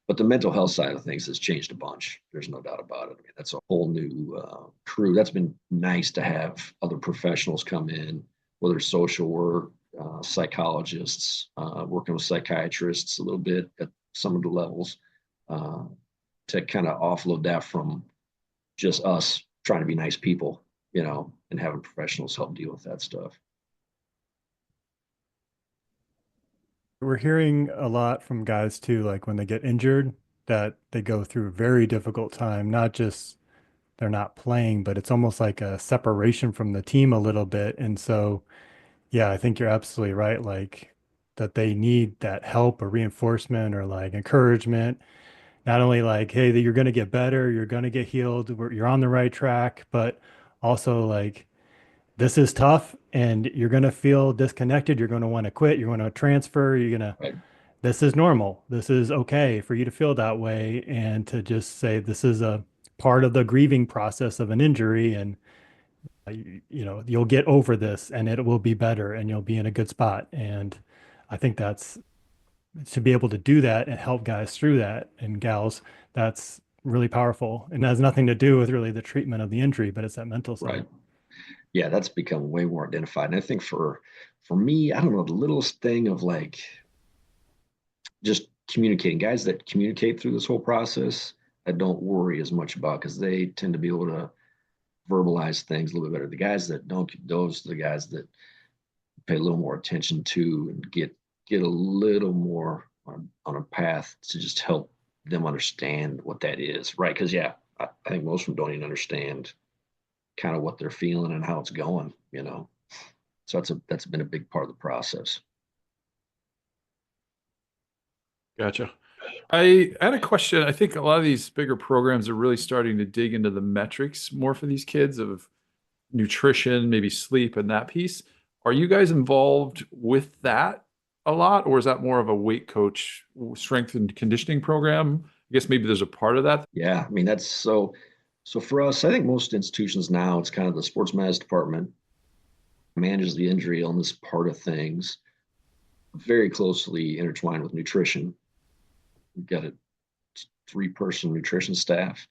But the mental health side of things has changed a bunch. There's no doubt about it. I mean, that's a whole new crew. That's been nice to have other professionals come in, whether it's social work, psychologists, working with psychiatrists a little bit at some of the levels, to kind of offload that from just us trying to be nice people, and having professionals help deal with that stuff. We're hearing a lot from guys too, like when they get injured, that they go through a very difficult time, not just they're not playing, but it's almost like a separation from the team a little bit. And so, yeah, I think you're absolutely right. Like that they need that help or reinforcement or like encouragement, not only like, hey, that you're going to get better, you're going to get healed, you're on the right track, but also like, this is tough and you're going to feel disconnected. You're going to want to quit. You're going to transfer. Right. This is normal. This is okay for you to feel that way. And to just say, this is a part of the grieving process of an injury. And You'll get over this and it will be better and you'll be in a good spot. And I think that's to be able to do that and help guys through that and gals, that's really powerful. And has nothing to do with really the treatment of the injury, but it's that mental side. Right. Yeah, that's become way more identified. And I think for me, I don't know, the littlest thing of like just communicating, guys that communicate through this whole process, I don't worry as much about because they tend to be able to verbalize things a little bit better. The guys that don't, those are the guys that pay a little more attention to and get a little more on a path to just help them understand what that is, right? Because yeah, I think most of them don't even understand kind of what they're feeling and how it's going, you know. So that's been a big part of the process. Gotcha. I had a question. I think a lot of these bigger programs are really starting to dig into the metrics more for these kids of nutrition, maybe sleep and that piece. Are you guys involved with that a lot, or is that more of a weight coach strength and conditioning program? I guess maybe there's a part of that. Yeah, I mean that's so for us, I think most institutions now it's kind of the sports medicine department manages the injury illness part of things, very closely intertwined with nutrition. We've got a 3-person nutrition staff,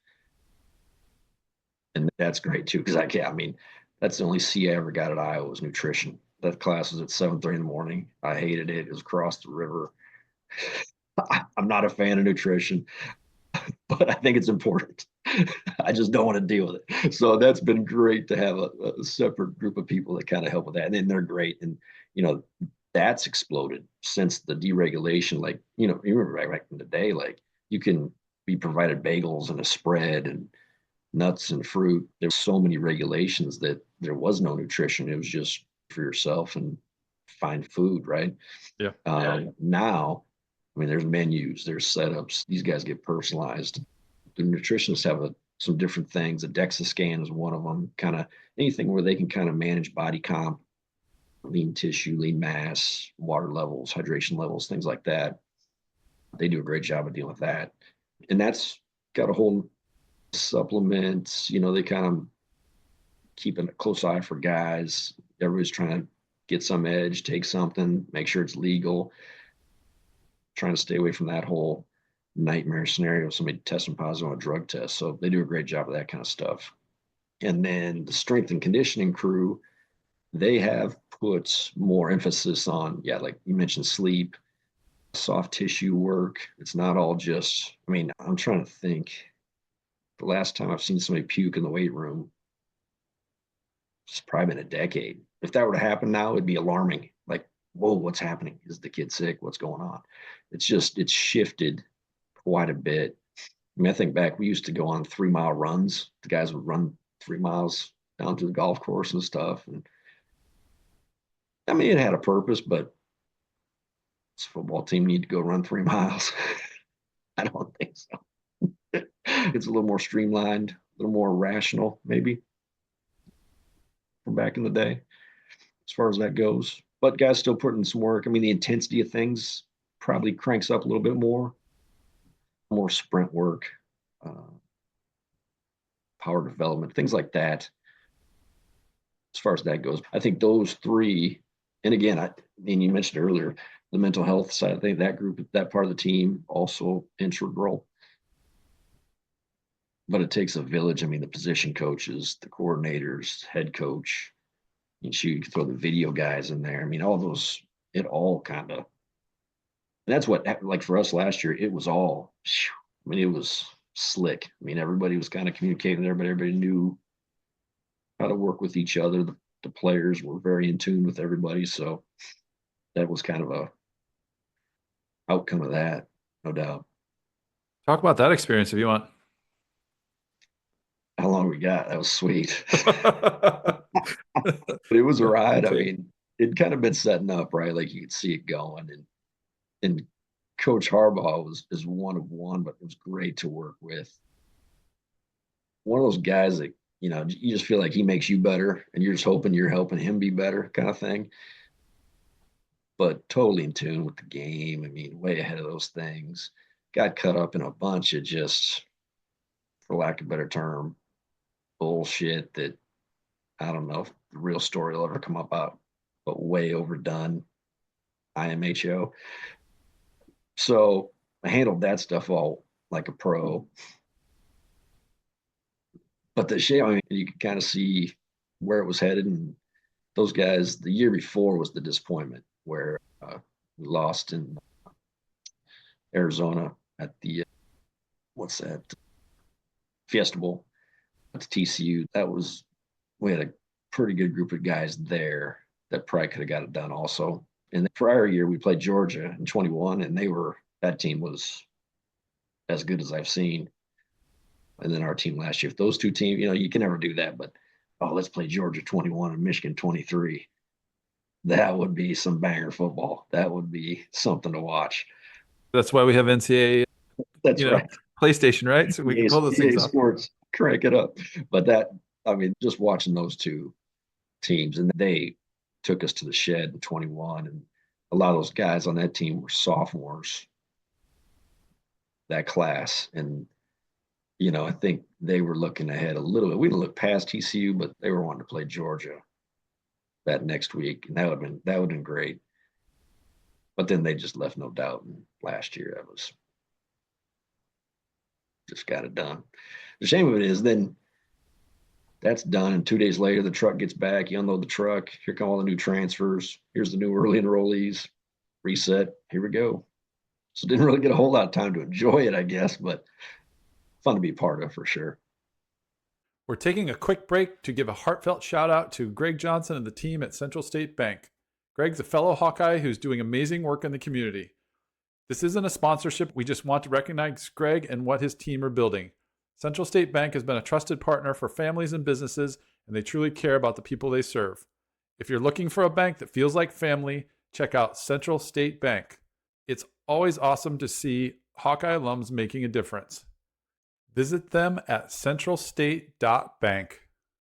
and that's great too. Because I mean, that's the only C I ever got at Iowa was nutrition. That class was at 7:30 in the morning. I hated it. It was across the river. I'm not a fan of nutrition, but I think it's important. I just don't want to deal with it. So that's been great to have a separate group of people that kind of help with that. And then they're great. And, you know, that's exploded since the deregulation. Like, you know, you remember back in the day, like you can be provided bagels and a spread and nuts and fruit. There's so many regulations that there was no nutrition. It was just for yourself and find food, right? Yeah. Now, I mean, there's menus, there's setups. These guys get personalized. The nutritionists have some different things. A DEXA scan is one of them. Kind of anything where they can kind of manage body comp, lean tissue, lean mass, water levels, hydration levels, things like that. They do a great job of dealing with that. And that's got a whole supplements. You know, they kind of keep a close eye for guys. Everybody's trying to get some edge, take something, make sure it's legal. Trying to stay away from that whole nightmare scenario of somebody testing positive on a drug test. So they do a great job of that kind of stuff. And then the strength and conditioning crew, they have put more emphasis on, yeah, like you mentioned, sleep, soft tissue work. It's not all just, I mean, I'm trying to think. The last time I've seen somebody puke in the weight room, it's probably been a decade. If that were to happen now, it'd be alarming. Like, whoa, what's happening? Is the kid sick? What's going on? It's shifted quite a bit. I mean, I think back, we used to go on 3-mile runs. The guys would run 3 miles down to the golf course and stuff. And I mean, it had a purpose, but this football team need to go run 3 miles. I don't think so. It's a little more streamlined, a little more rational, maybe, from back in the day, as far as that goes. But guys still putting some work. I mean, the intensity of things probably cranks up a little bit more sprint work, power development, things like that. As far as that goes, I think those 3, and again, I mean, you mentioned earlier, the mental health side, I think that group, that part of the team also integral. But it takes a village. I mean, the position coaches, the coordinators, head coach, and you could throw the video guys in there. I mean, all those, it all kind of, that's what, like for us last year, it was all, I mean, it was slick. I mean, everybody was kind of communicating there, but everybody knew how to work with each other. The players were very in tune with everybody. So that was kind of a outcome of that, no doubt. Talk about that experience if you want. How long we got? That was sweet. But it was a ride. I mean, it'd kind of been setting up, right? Like you could see it going. And Coach Harbaugh is one of one, but it was great to work with. One of those guys that, you know, you just feel like he makes you better and you're just hoping you're helping him be better kind of thing. But totally in tune with the game. I mean, way ahead of those things. Got caught up in a bunch of just, for lack of a better term, bullshit that I don't know if the real story will ever come about, but way overdone IMHO. So I handled that stuff all like a pro. But the shame, I mean, you could kind of see where it was headed. And those guys, the year before was the disappointment where we lost in Arizona at the, what's that, Fiesta Bowl at the TCU. We had a pretty good group of guys there that probably could have got it done also. And the prior year, we played Georgia in 21, and that team was as good as I've seen. And then our team last year, if those two teams, you can never do that, but let's play Georgia 21 and Michigan 23. That would be some banger football. That would be something to watch. That's why we have NCAA. That's right. PlayStation, right? So we can pull those things off. Sports, crank it up. But just watching those two teams, and they took us to the shed in 21, and a lot of those guys on that team were sophomores, that class. And I think they were looking ahead a little bit. We didn't look past TCU, but they were wanting to play Georgia that next week, and that would have been great. But then they just left no doubt. And last year, that was just got it done. The shame of it is then that's done, and 2 days later, the truck gets back. You unload the truck. Here come all the new transfers. Here's the new early enrollees. Reset. Here we go. So didn't really get a whole lot of time to enjoy it, I guess, but fun to be part of for sure. We're taking a quick break to give a heartfelt shout out to Greg Johnson and the team at Central State Bank. Greg's a fellow Hawkeye who's doing amazing work in the community. This isn't a sponsorship. We just want to recognize Greg and what his team are building. Central State Bank has been a trusted partner for families and businesses, and they truly care about the people they serve. If you're looking for a bank that feels like family, check out Central State Bank. It's always awesome to see Hawkeye alums making a difference. Visit them at centralstate.bank.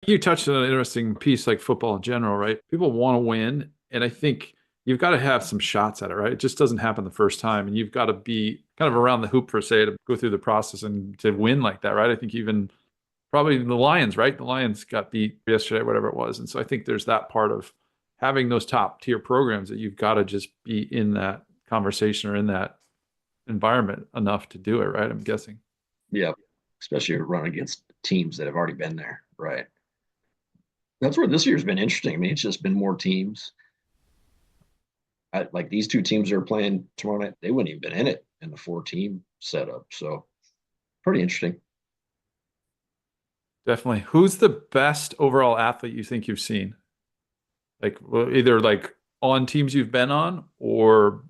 You touched on an interesting piece like football in general, right? People want to win, and I think you've got to have some shots at it, right? It just doesn't happen the first time, and you've got to be kind of around the hoop, per se, to go through the process and to win like that, right? I think even probably the Lions, right? The Lions got beat yesterday, whatever it was. And so I think there's that part of having those top tier programs that you've got to just be in that conversation or in that environment enough to do it, right? I'm guessing. Yeah, especially run against teams that have already been there, right? That's where this year's been interesting. I mean, it's just been more teams. Like these two teams that are playing tomorrow night, they wouldn't even been in it in the 4-team setup. So pretty interesting. Definitely. Who's the best overall athlete you think you've seen? Like either like on teams you've been on or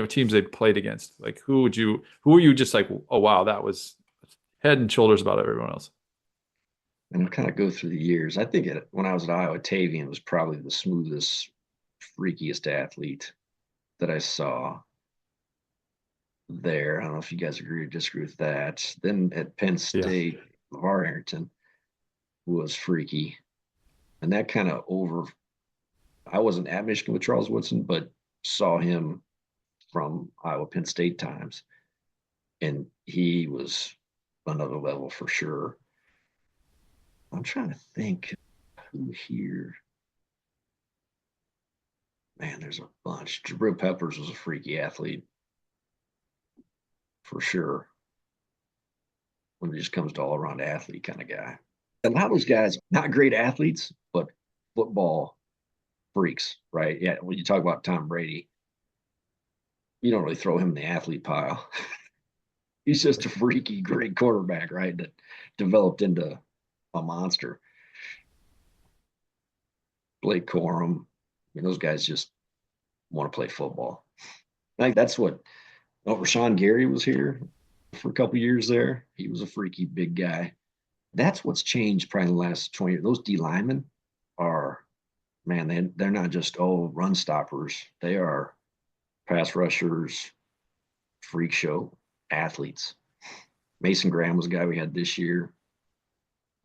teams they've played against. Like who are you just like, oh wow, that was head and shoulders above everyone else? And I'll kind of go through the years. I think when I was at Iowa, Tavian was probably the smoothest, freakiest athlete that I saw there. I don't know if you guys agree or disagree with that. Then at Penn State, LeVar Arrington was freaky. And that kind of I wasn't at Michigan with Charles Woodson, but saw him from Iowa Penn State times. And he was another level for sure. I'm trying to think who here. Man, there's a bunch. Jabril Peppers was a freaky athlete for sure. When it just comes to all around athlete kind of guy. A lot of those guys, not great athletes, but football freaks, right? Yeah, when you talk about Tom Brady, you don't really throw him in the athlete pile. He's just a freaky, great quarterback, right? That developed into a monster. Blake Corum, I mean, those guys just want to play football. I think that's what Rashawn Gary was here for a couple years there. He was a freaky big guy. That's what's changed probably in the last 20 years. Those D linemen are, man, they're not just run stoppers. They are pass rushers, freak show athletes. Mason Graham was a guy we had this year.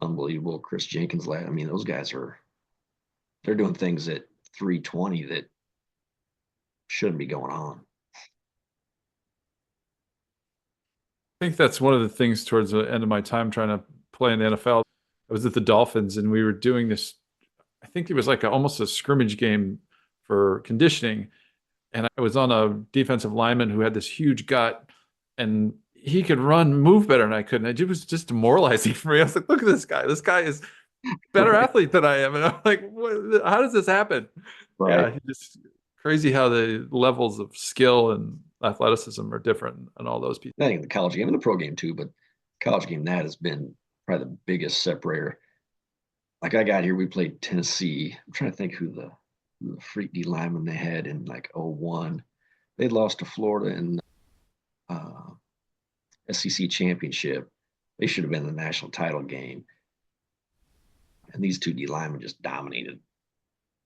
Unbelievable. Chris Jenkins, I mean, those guys they're doing things at 320 that shouldn't be going on. I think that's one of the things towards the end of my time trying to play in the NFL. I was at the Dolphins and we were doing this, I think it was like almost a scrimmage game for conditioning. And I was on a defensive lineman who had this huge gut and he could run, move better than I could. And it was just demoralizing for me. I was like, look at this guy. This guy is a better athlete than I am. And I'm like, how does this happen? Right. Yeah, just crazy how the levels of skill and athleticism are different and all those people. I think the college game and the pro game too, but college game, that has been probably the biggest separator. Like I got here, we played Tennessee. I'm trying to think who the freak D lineman they had in like 01. They'd lost to Florida in SEC championship. They should have been in the national title game. And these two D linemen just dominated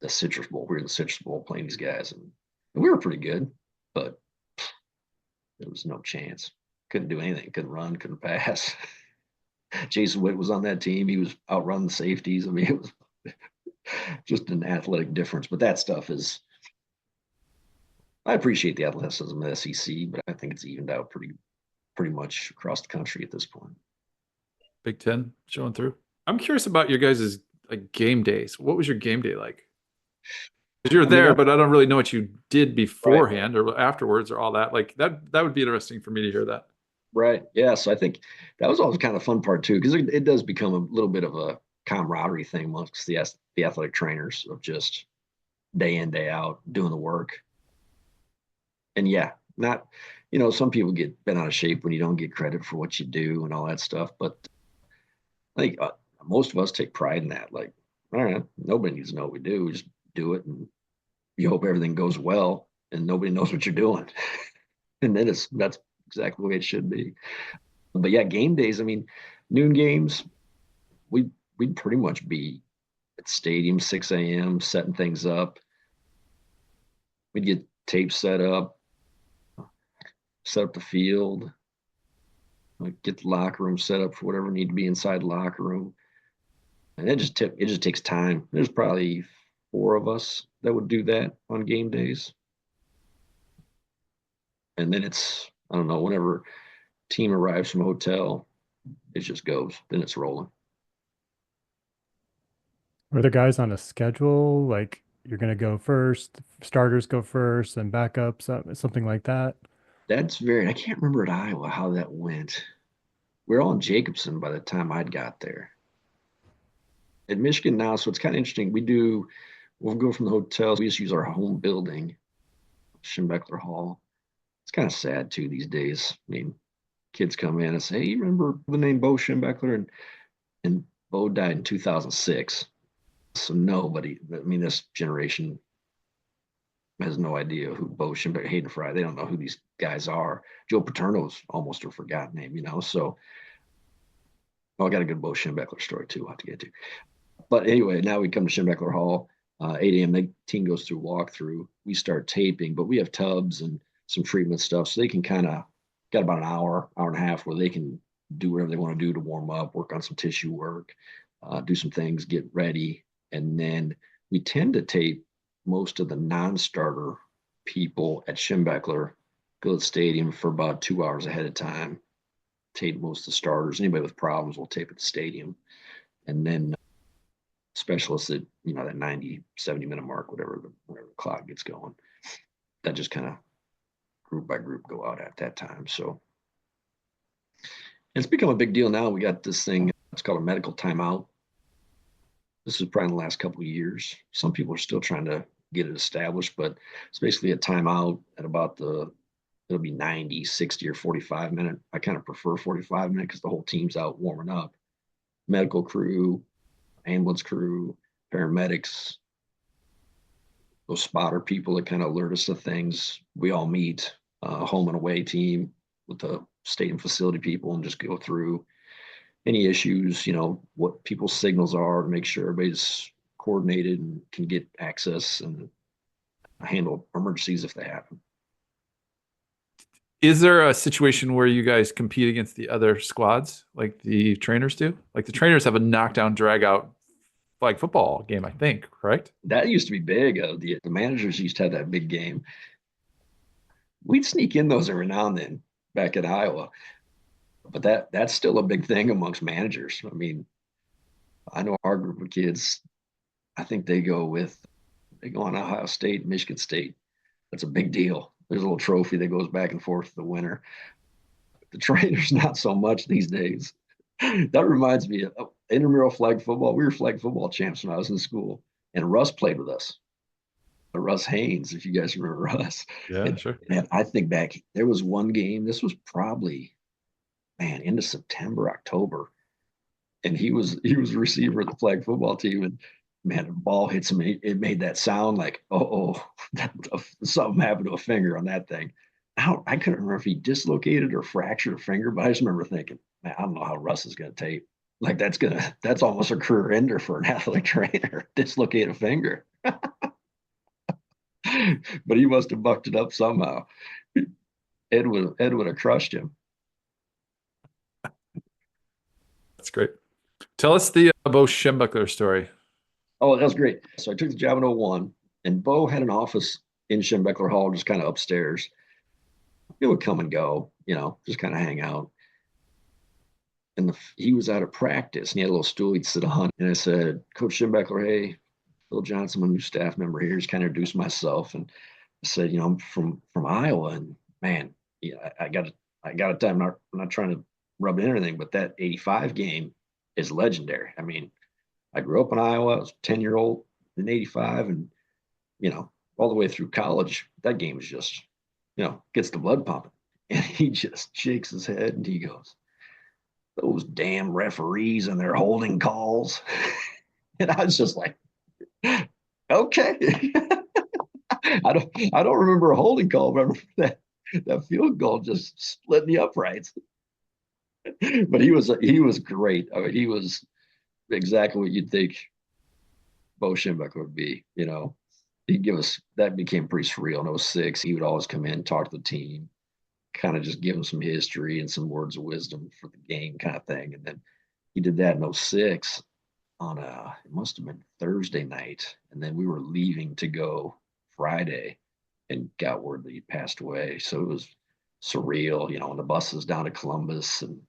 the Citrus Bowl. We were in the Citrus Bowl playing these guys, and we were pretty good, but there was no chance. Couldn't do anything. Couldn't run. Couldn't pass. Jason Witt was on that team. He was outrunning the safeties. I mean, it was just an athletic difference. But that stuff is, I appreciate the athleticism of the SEC, but I think it's evened out pretty much across the country at this point. Big Ten showing through. I'm curious about your guys' like game days. What was your game day like? Because you're there, but I don't really know what you did beforehand or afterwards or all that. Like that would be interesting for me to hear that. Right. Yeah. So I think that was always kind of fun part too, because it does become a little bit of a camaraderie thing amongst the athletic trainers of just day in, day out doing the work. And yeah, not, some people get bent out of shape when you don't get credit for what you do and all that stuff. But I think most of us take pride in that. Like, all right, nobody needs to know what we do. We just do it, and you hope everything goes well, and nobody knows what you're doing. And then that's exactly the way it should be. But yeah, game days. I mean, noon games, we'd pretty much be at stadium 6 a.m. setting things up. We'd get tape set up the field, get the locker room set up for whatever need to be inside the locker room. And it just takes time. There's probably 4 of us that would do that on game days. And then it's, I don't know, whenever team arrives from a hotel, it just goes. Then it's rolling. Were the guys on a schedule? Like you're going to go first, starters go first, and backups, something like that? I can't remember at Iowa how that went. We were all in Jacobson by the time I'd got there. At Michigan now, so it's kind of interesting. We'll go from the hotels. We just use our home building, Schembechler Hall. It's kind of sad too these days. I mean, kids come in and say, "Hey, you remember the name Bo Schembechler?" And Bo died in 2006. So nobody, this generation has no idea who Bo Schembechler, Hayden Fry. They don't know who these guys are. Joe Paterno's almost a forgotten name, So, I got a good Bo Schembechler story too. I'll have to get to. But anyway, now we come to Schembechler Hall, 8 a.m. The team goes through walkthrough. We start taping, but we have tubs and some treatment stuff, so they can kind of got about an hour and a half where they can do whatever they want to do to warm up, work on some tissue work, do some things, get ready. And then we tend to tape most of the non-starter people at Schembechler, go to the stadium for about 2 hours ahead of time, tape most of the starters. Anybody with problems will tape at the stadium. And then specialists at, that 90, 70-minute mark, whatever the clock gets going, that just kind of group by group go out at that time. So it's become a big deal now. We got this thing, it's called a medical timeout. This is probably in the last couple of years. Some people are still trying to get it established, but it's basically a timeout at about it'll be 90, 60, or 45 minute. I kind of prefer 45 minute because the whole team's out warming up. Medical crew, ambulance crew, paramedics, those spotter people that kind of alert us to things. We all meet, home and away team with the stadium facility people and just go through any issues, what people's signals are to make sure everybody's coordinated and can get access and handle emergencies if they happen. Is there a situation where you guys compete against the other squads like the trainers do? Like the trainers have a knockdown, drag out flag football game, I think, correct? That used to be big. The managers used to have that big game. We'd sneak in those every now and then back at Iowa. But that's still a big thing amongst managers. I mean, I know our group of kids, I think they go on Ohio State, Michigan State. That's a big deal. There's a little trophy that goes back and forth for the winner. The trainers, not so much these days. That reminds me of intramural flag football. We were flag football champs when I was in school, and Russ played with us. Russ Haynes, if you guys remember Russ. Yeah, sure. And I think back, there was one game. This was probably, man, into September, October, and he was a receiver of the flag football team, and man, the ball hits him. It made that sound like, oh, something happened to a finger on that thing. I couldn't remember if he dislocated or fractured a finger, but I just remember thinking, man, I don't know how Russ is going to tape. Like that's almost a career ender for an athletic trainer. Dislocate a finger. But he must have bucked it up somehow. Ed would have crushed him. That's great. Tell us the Bo Schembechler story. Oh, that was great. So I took the job in 01, and Bo had an office in Schembechler Hall, just kind of upstairs. It would come and go, just kind of hang out. And he was out of practice, and he had a little stool he'd sit on. And I said, Coach Schembechler, hey, Phil Johnson, my new staff member here. Just kind of introduced myself, and I said, I'm from Iowa, and man, I got to tell you, I'm not trying to rub in anything, but that '85 game is legendary. I mean, I grew up in Iowa. I was a 10-year-old in '85, and all the way through college, that game is just, gets the blood pumping. And he just shakes his head and he goes, "Those damn referees and their holding calls." And I was just like, okay. I don't remember a holding call. Remember that field goal just split the uprights. But he was great. I mean, he was exactly what you'd think Bo Schembechler would be. He'd give us, that became pretty surreal in '06. He would always come in, talk to the team, kind of just give them some history and some words of wisdom for the game kind of thing. And then he did that in '06 on it must have been Thursday night. And then we were leaving to go Friday and got word that he passed away. So it was surreal, on the buses down to Columbus, and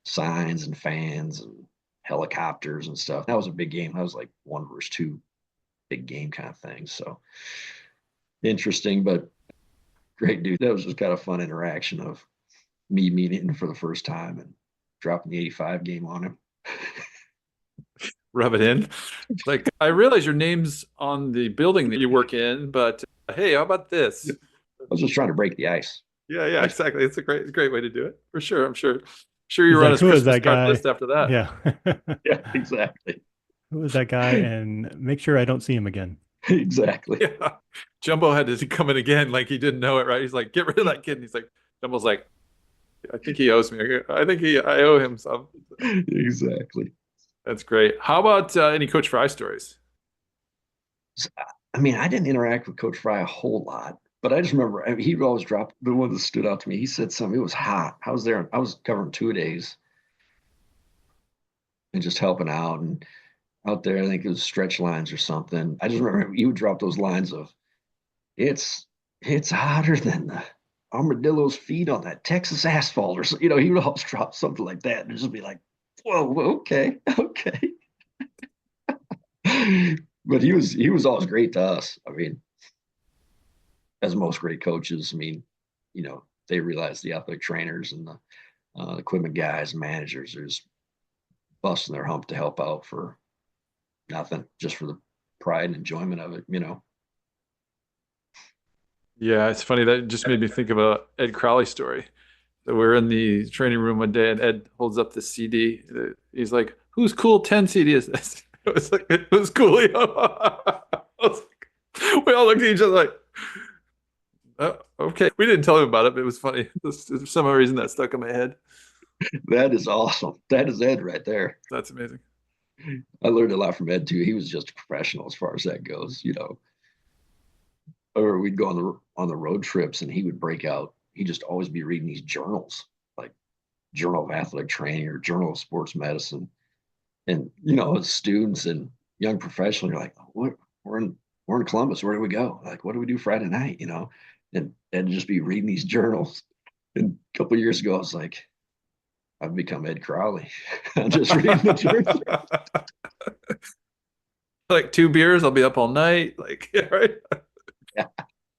signs and fans and helicopters and stuff. That was a big game. That was like 1 versus 2 big game kind of thing. So interesting, but great dude. That was just kind of fun interaction of me meeting him for the first time and dropping the '85 game on him. Rub it in. Like, I realize your name's on the building that you work in, but hey, how about this? I was just trying to break the ice. Yeah, exactly. It's a great way to do it, for sure. I'm sure you run his Christmas card list after that. Yeah. Yeah, exactly. Who is that guy? And make sure I don't see him again. Exactly. Yeah. Jumbo had to come in again, like he didn't know it, right? He's like, get rid of that kid. And he's like, Jumbo's like, I think he owes me. I owe him some. Exactly. That's great. How about any Coach Fry stories? I mean, I didn't interact with Coach Fry a whole lot, but I just remember he would always drop the one that stood out to me. He said something. It was hot. I was there. I was covering 2 days and just helping out, and out there, I think it was stretch lines or something. I just remember he would drop those lines of, it's hotter than the armadillo's feet on that Texas asphalt, or so, he would always drop something like that and just be like, whoa, okay. But he was always great to us. I mean, as most great coaches, I mean, they realize the athletic trainers and the equipment guys, managers, are just busting their hump to help out for nothing, just for the pride and enjoyment of it, Yeah, it's funny. That just made me think of a Ed Crowley story. So we're in the training room one day, and Ed holds up the CD. He's like, "Whose Cool 10 CD is this?" It was like, it was Coolio. We all looked at each other like, oh, okay. We didn't tell him about it, but it was funny. For some reason that stuck in my head. That is awesome. That is Ed right there. That's amazing. I learned a lot from Ed too. He was just a professional as far as that goes, Or we'd go on the road trips, and he would break out. He'd just always be reading these journals, like Journal of Athletic Training or Journal of Sports Medicine. And as students and young professionals, you're like, what? We're in Columbus. Where do we go? Like, what do we do Friday night? And just be reading these journals. And a couple of years ago, I was like, I've become Ed Crowley. I'm just reading the journal. like 2 beers, I'll be up all night. Like, right? Yeah.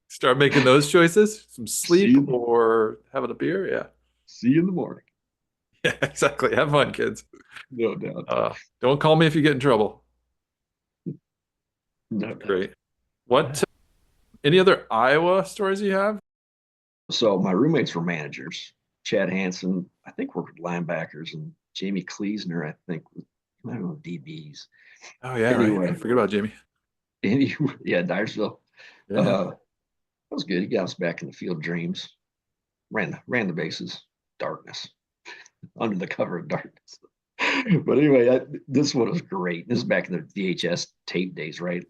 Start making those choices. Some sleep See you, or having a beer. Yeah. see you in the morning. Yeah, exactly. Have fun, kids. No doubt. Don't call me if you get in trouble. No doubt. Great. What, any other Iowa stories you have? So my roommates were managers. Chad Hansen, I think, worked with linebackers, and Jamie Kleesner, I think, I don't know, DBs. Oh, yeah, Anyway. right. I forget about Jamie. Yeah, Dyersville. Yeah. That was good. He got us back in the field of dreams. Ran the bases. Darkness. Under the cover of darkness. But anyway, this one was great. This is back in the VHS tape days, right?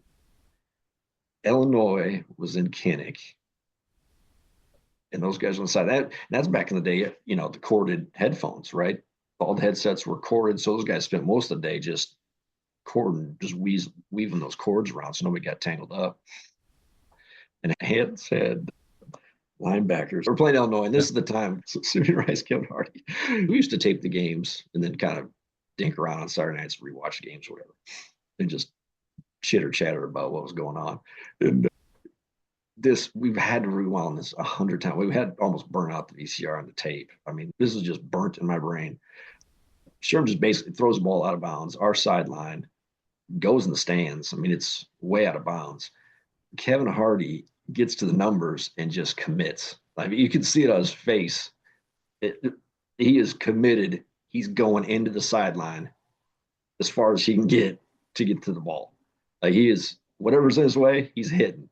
Illinois was in Kinnick. And those guys on the side. That's back in the day, the corded headphones, right? All the headsets were corded. So those guys spent most of the day just cording, just weaving those cords around so nobody got tangled up. And Hands had linebackers. We're playing Illinois, and this is the time. So Susie Rice, Kevin Hardy. We used to tape the games and then kind of dink around on Saturday nights, rewatch the games or whatever, and just chitter chatter about what was going on. And we've had to rewind this 100 times. We've had almost burn out the VCR on the tape. I mean, this is just burnt in my brain. Sherm just basically throws the ball out of bounds. Our sideline goes in the stands. I mean, it's way out of bounds. Kevin Hardy gets to the numbers and just commits. I mean, you can see it on his face. He is committed. He's going into the sideline as far as he can get to the ball. Like, he is, whatever's in his way, he's hitting.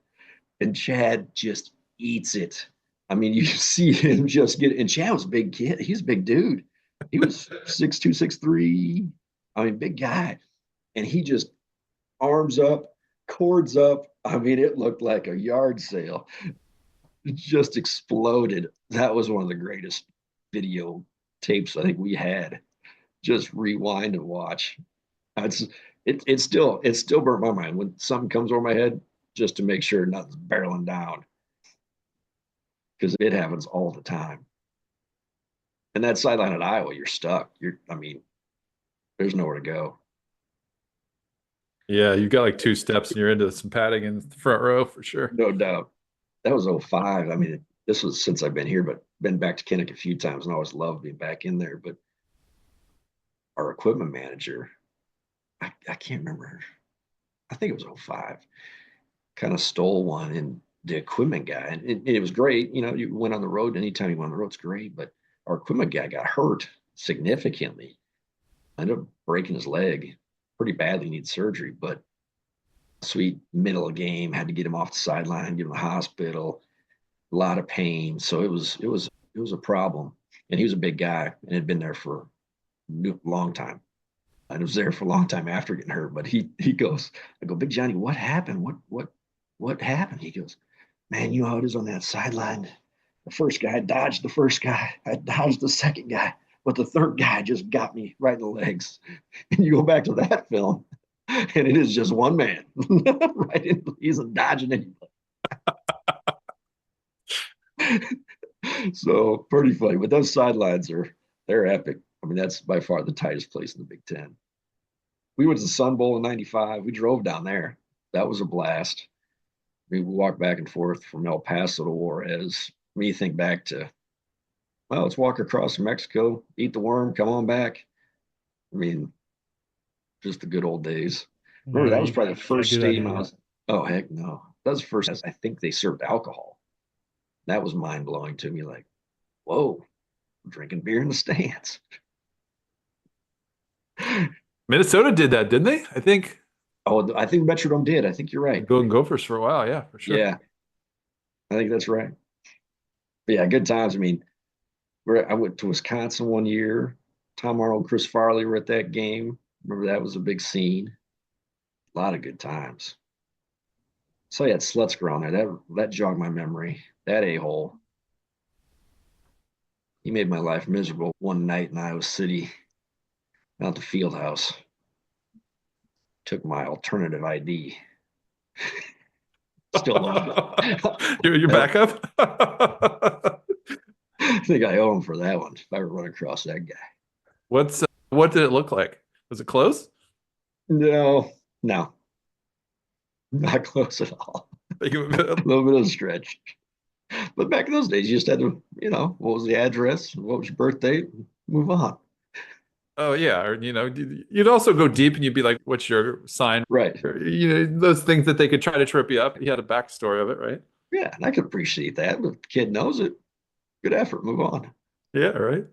And Chad just eats it. I mean, you see him just get it. And Chad was a big kid. He's a big dude. He was 6'2", 6'3". I mean, big guy. And he just arms up, cords up. I mean, it looked like a yard sale. It just exploded. That was one of the greatest video tapes I think we had. Just rewind and watch. It's still burnt my mind when something comes over my head, just to make sure nothing's barreling down, because it happens all the time. And that sideline at Iowa, you're stuck. There's nowhere to go. Yeah, you got like 2 steps and you're into some padding in the front row for sure. No doubt. That was 05. I mean, this was since I've been here, but been back to Kinnick a few times and I always loved being back in there. But our equipment manager, I can't remember. I think it was 05. Kind of stole one, and the equipment guy, and it was great. You went on the road. Anytime you went on the road, it's great. But our equipment guy got hurt significantly. Ended up breaking his leg pretty badly, needed surgery, but sweet middle of game, had to get him off the sideline, get him to the hospital, a lot of pain. So it was a problem. And he was a big guy and had been there for a long time. And was there for a long time after getting hurt. But he goes, I go, Big Johnny, what happened? What happened? He goes, man, you know how it is on that sideline. The first guy dodged the first guy. I dodged the second guy. But the third guy just got me right in the legs. And you go back to that film, and it is just one man. Right in, he isn't dodging anybody. So pretty funny. But those sidelines they're epic. I mean, that's by far the tightest place in the Big Ten. We went to the Sun Bowl in '95. We drove down there. That was a blast. We walked back and forth from El Paso to Juarez. When you think back to, well, let's walk across Mexico, eat the worm, come on back. I mean, just the good old days. Remember, that was probably the first stadium I was. Oh, heck no. That was the first. I think they served alcohol. That was mind blowing to me. Like, whoa, I'm drinking beer in the stands. Minnesota did that, didn't they? I think. Oh, I think Metrodome did. I think you're right. Golden Gophers for a while. Yeah, for sure. Yeah, I think that's right. But yeah, good times. I mean, I went to Wisconsin one year. Tom Arnold, Chris Farley were at that game. Remember, that was a big scene. A lot of good times. So yeah, Slutzker on there. That jogged my memory. That a-hole. He made my life miserable one night in Iowa City, out the field house. Took my alternative ID. Still love it. Your backup? I think I owe him for that one if I ever run across that guy. What did it look like? Was it close? No. Not close at all. A A little bit of a stretch. But back in those days, you just had to, what was the address? What was your birthday? Move on. Oh yeah, or you'd also go deep and you'd be like, "What's your sign?" Right. Or, those things that they could try to trip you up. You had a backstory of it, right? Yeah, and I could appreciate that. But the kid knows it. Good effort. Move on. Yeah, right.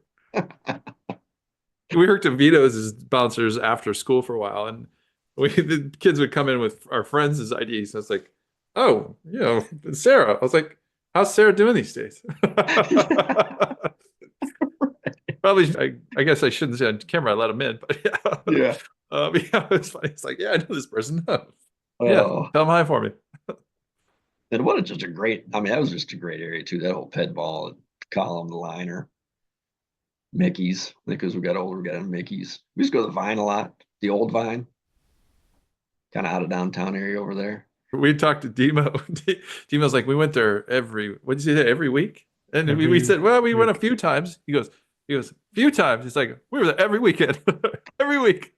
We worked at Vito's as bouncers after school for a while, and the kids would come in with our friends' as IDs. I was like, "Oh, Sarah." I was like, "How's Sarah doing these days?" Probably, I guess I shouldn't say on camera. I let him in, but yeah, Yeah. yeah, it's funny. It's like, yeah, I know this person. Yeah, Oh, tell him hi for me. and what a just a great. I mean, that was just a great area too. That whole ped ball and column, the liner, Mickey's. Because we got older, we got into Mickey's. We used to go to the Vine a lot, the old Vine, kind of out of downtown area over there. We talked to Demo. Demo's like, we went there what did you say, every week? And we said, well, we went a few times. He goes, few times. He's like, we were there every weekend, every week.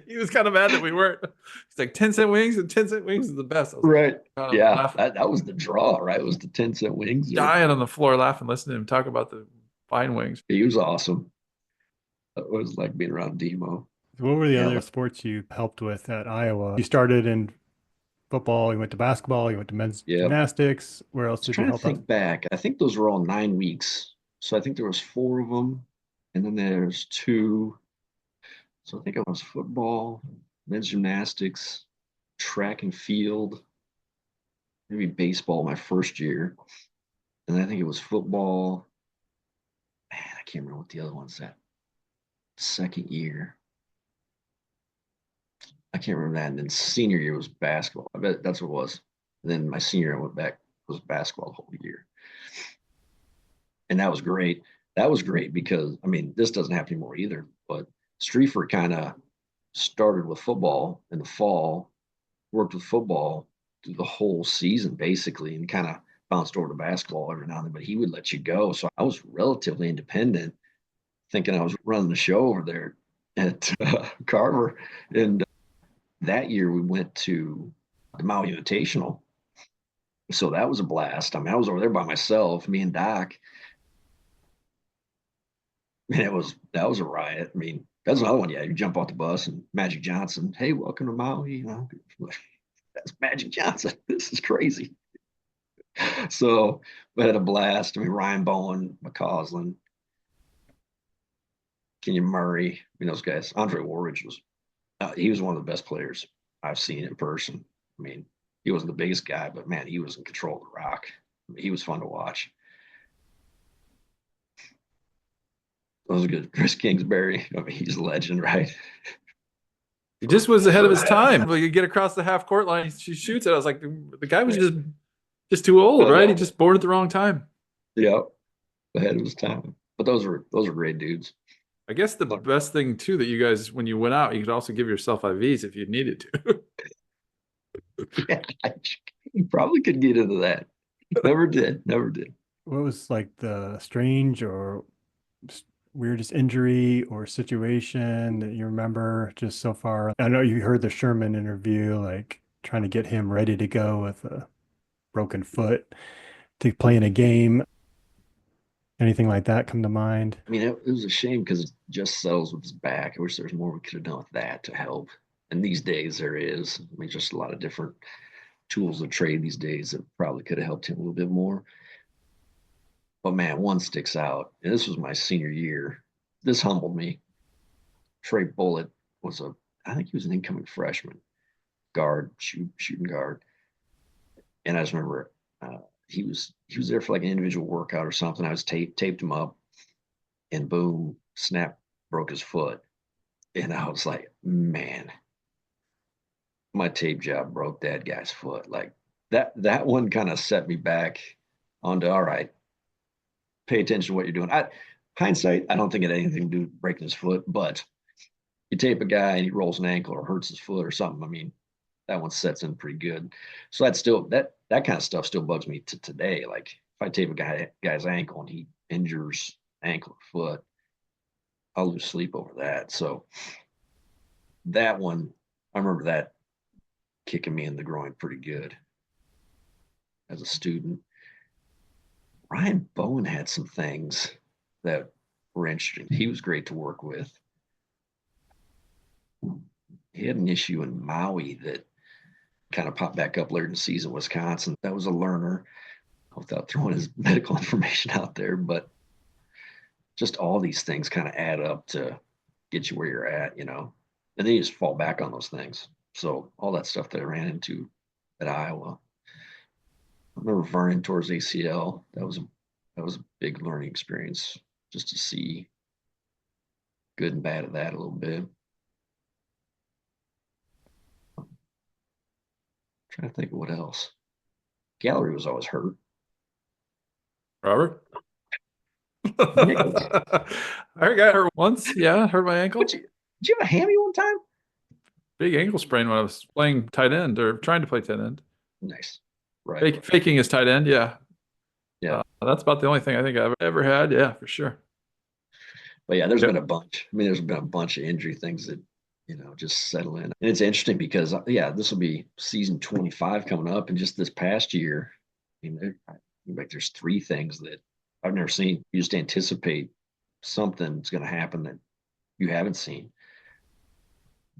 He was kind of mad that we weren't. He's like, 10-cent wings, and 10-cent wings is the best. Right. Like, Yeah. That was the draw, right? It was the 10-cent wings. Dying on the floor laughing, listening to him talk about the fine wings. He was awesome. It was like being around Demo. What were the other sports you helped with at Iowa? You started in football, you went to basketball, you went to men's gymnastics. Where else did you help out? Think back. I think those were all 9 weeks. So I think there was 4 of them. And then there's 2. So I think it was football, men's gymnastics, track and field, maybe baseball my first year. And I think it was football. Man, I can't remember what the other one said. Second year. I can't remember that. And then senior year was basketball. I bet that's what it was. And then my senior year I went back, was basketball the whole year. And that was great. That was great because, I mean, this doesn't happen anymore either, but Streeford kind of started with football in the fall, worked with football through the whole season basically, and kind of bounced over to basketball every now and then, but he would let you go. So I was relatively independent, thinking I was running the show over there at Carver. And that year we went to the Maui Invitational. So that was a blast. I mean, I was over there by myself, me and Doc. And that was a riot. I mean, that's another one. Yeah, you jump off the bus and Magic Johnson, hey, welcome to Maui. That's Magic Johnson. This is crazy. So we had a blast. I mean, Ryan Bowen, McCausland, Kenyon Murray, those guys. Andre Warridge he was one of the best players I've seen in person. I mean, he wasn't the biggest guy, but man, he was in control of the rock. I mean, he was fun to watch. That was good. Chris Kingsbury. I mean, he's a legend, right? He just was ahead of his time. Like, you get across the half court line, she shoots it. I was like, the guy was just too old, right? He just born at the wrong time. Yep, ahead of his time. But those were great dudes. I guess the best thing too that you guys, when you went out, you could also give yourself IVs if you needed to. Yeah, you probably could get into that. Never did. What was like the strange or weirdest injury or situation that you remember just so far? I know you heard the Sherman interview, like trying to get him ready to go with a broken foot to play in a game. Anything like that come to mind? I mean, it was a shame because it just settles with his back. I wish there was more we could have done with that to help. And these days there is. I mean, just a lot of different tools of trade these days that probably could have helped him a little bit more. But man, one sticks out. And this was my senior year. This humbled me. Trey Bullitt I think he was an incoming freshman guard, shooting guard. And I just remember he was there for like an individual workout or something. I was taped him up, and boom, snap, broke his foot. And I was like, man, my tape job broke that guy's foot. Like that one kind of set me back onto, all right, pay attention to what you're doing. Hindsight, I don't think it had anything to do with breaking his foot, but you tape a guy and he rolls an ankle or hurts his foot or something. I mean, that one sets in pretty good. So that's still that kind of stuff still bugs me to today. Like if I tape a guy's ankle and he injures ankle or foot, I'll lose sleep over that. So that one, I remember that kicking me in the groin pretty good as a student. Ryan Bowen had some things that were interesting. He was great to work with. He had an issue in Maui that kind of popped back up later in the season, Wisconsin. That was a learner, without throwing his medical information out there, but just all these things kind of add up to get you where you're at, and then you just fall back on those things. So all that stuff that I ran into at Iowa, I remember Vernon towards ACL. That was a big learning experience, just to see good and bad of that a little bit. I'm trying to think of what else. Gallery was always hurt. Robert? I got hurt once. Yeah, hurt my ankle. Did you have a hammy one time? Big ankle sprain when I was playing tight end or trying to play tight end. Nice. Right. Faking as tight end. Yeah. Yeah. That's about the only thing I think I've ever had. Yeah, for sure. But yeah, there's been a bunch. I mean, there's been a bunch of injury things that, just settle in. And it's interesting because, this will be season 25 coming up. And just this past year, there's 3 things that I've never seen. You just anticipate something's going to happen that you haven't seen.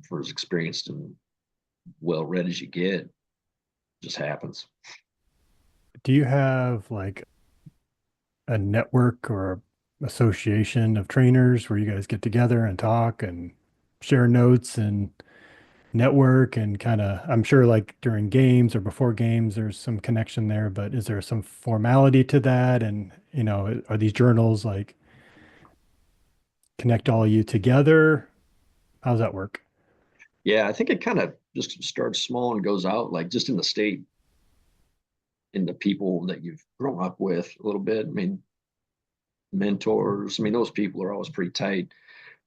For as experienced and well-read as you get, it just happens. Do you have like a network or association of trainers where you guys get together and talk and share notes and network and kind of, I'm sure like during games or before games, there's some connection there, but is there some formality to that? And, are these journals like connect all you together? How does that work? Yeah, I think it kind of just starts small and goes out, like just in the state, in the people that you've grown up with a little bit. I mean, mentors, those people are always pretty tight.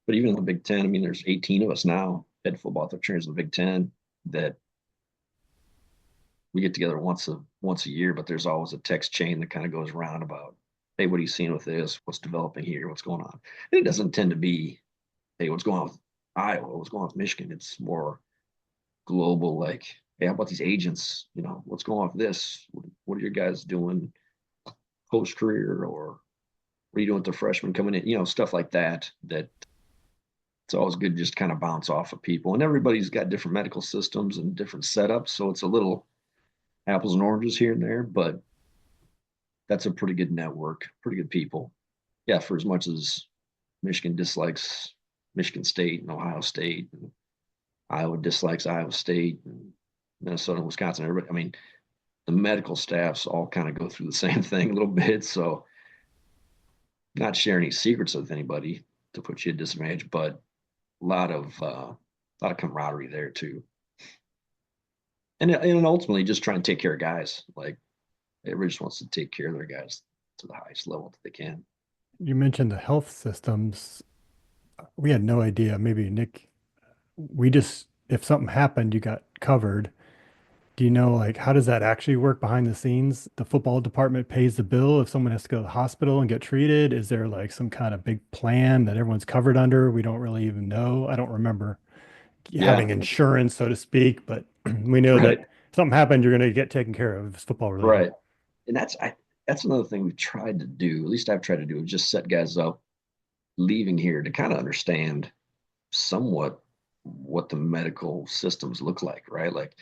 But even in the Big Ten, there's 18 of us now, head football trainers in the Big Ten, that we get together once a year, but there's always a text chain that kind of goes around about, hey, what are you seeing with this? What's developing here? What's going on? And it doesn't tend to be, hey, what's going on with Iowa? What's going on with Michigan? It's more global, like, hey, how about these agents? What's going on with this? What are your guys doing post-career, or what are you doing with the freshmen coming in? Stuff like that, it's always good to just kind of bounce off of people. And everybody's got different medical systems and different setups. So it's a little apples and oranges here and there, but that's a pretty good network, pretty good people. Yeah, for as much as Michigan dislikes Michigan State and Ohio State, and Iowa dislikes Iowa State, and Minnesota and Wisconsin, everybody, the medical staffs all kind of go through the same thing a little bit. So not share any secrets with anybody to put you at disadvantage, but a lot of camaraderie there too. And ultimately just trying to take care of guys. Like, everybody just wants to take care of their guys to the highest level that they can. You mentioned the health systems. We had no idea. Maybe Nick, if something happened, you got covered. Do you know, like, how does that actually work behind the scenes? The football department pays the bill if someone has to go to the hospital and get treated. Is there like some kind of big plan that everyone's covered under? We don't really even know. I don't remember having insurance, so to speak, but we know that if something happened, you're going to get taken care of. It's football related. Right. And that's another thing we've tried to do, at least I've tried to do, is just set guys up leaving here to kind of understand somewhat what the medical systems look like, right? Like,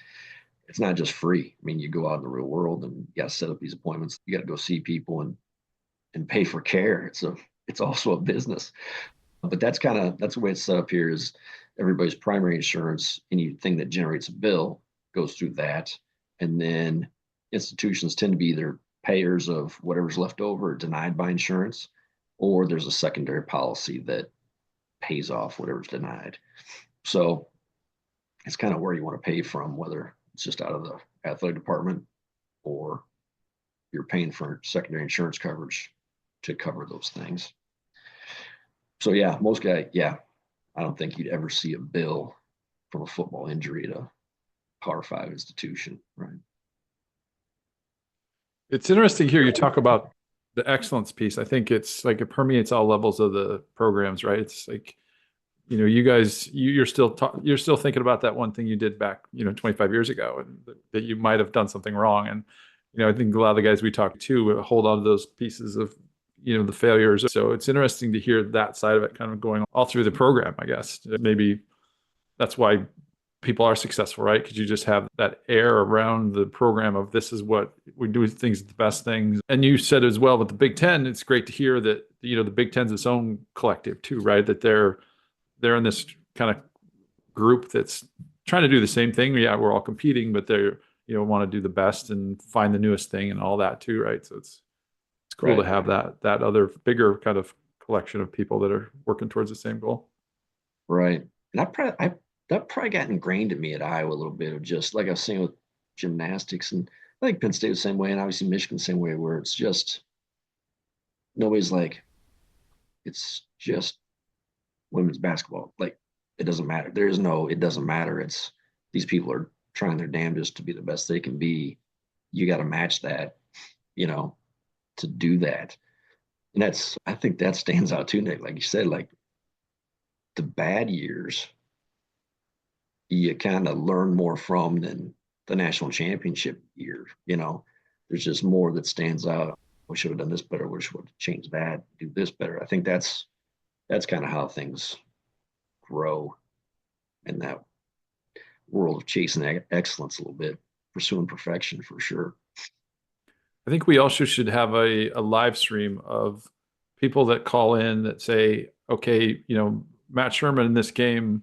it's not just free. You go out in the real world and you got to set up these appointments. You got to go see people and pay for care. It's also a business, but that's the way it's set up here. Is everybody's primary insurance, anything that generates a bill goes through that. And then institutions tend to be either payers of whatever's left over or denied by insurance, or there's a secondary policy that pays off whatever's denied. So it's kind of where you want to pay from, whether it's just out of the athletic department or you're paying for secondary insurance coverage to cover those things. So yeah, most guys, I don't think you'd ever see a bill from a football injury at a Power 5 institution, right? It's interesting here you talk about the excellence piece. I think it's like it permeates all levels of the programs, right? It's like you guys, you're still thinking about that one thing you did back, 25 years ago, and that you might have done something wrong. And, I think a lot of the guys we talk to hold on to those pieces of, the failures. So it's interesting to hear that side of it kind of going all through the program, I guess. Maybe that's why people are successful, right? Because you just have that air around the program of this is what we do, things the best things. And you said as well with the Big Ten, it's great to hear that, the Big Ten's its own collective too, right? That they're in this kind of group that's trying to do the same thing. Yeah, we're all competing, but they're, want to do the best and find the newest thing and all that too, right? So it's cool to have that other bigger kind of collection of people that are working towards the same goal. Right. And that probably got ingrained in me at Iowa a little bit of just like I was saying with gymnastics, and I think Penn State the same way, and obviously Michigan the same way, where it's just nobody's like, it's just women's basketball. Like it doesn't matter. It doesn't matter. It's these people are trying their damnedest to be the best they can be. You got to match that, to do that. And I think that stands out too, Nick. Like you said, like the bad years, you kind of learn more from than the national championship year. There's just more that stands out. We should have done this better. We should have changed that, do this better. I think that's kind of how things grow in that world of chasing excellence a little bit, pursuing perfection for sure. I think we also should have a live stream of people that call in that say, okay, Matt Sherman in this game,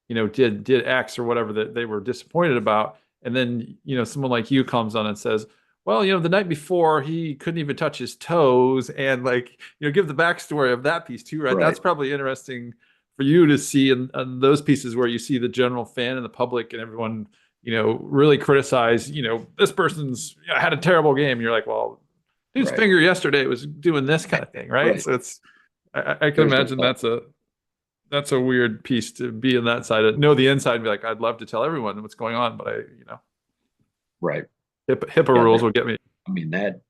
did X or whatever that they were disappointed about. And then, someone like you comes on and says, well, the night before he couldn't even touch his toes, and like, give the backstory of that piece too, right? That's probably interesting for you to see in those pieces where you see the general fan and the public and everyone, really criticize, this person's had a terrible game. And you're like, well, dude's finger yesterday was doing this kind of thing, right? So it's, I can imagine that's a weird piece to be in that side, know the inside and be like, I'd love to tell everyone what's going on, but right. HIPAA rules will get me. I mean, that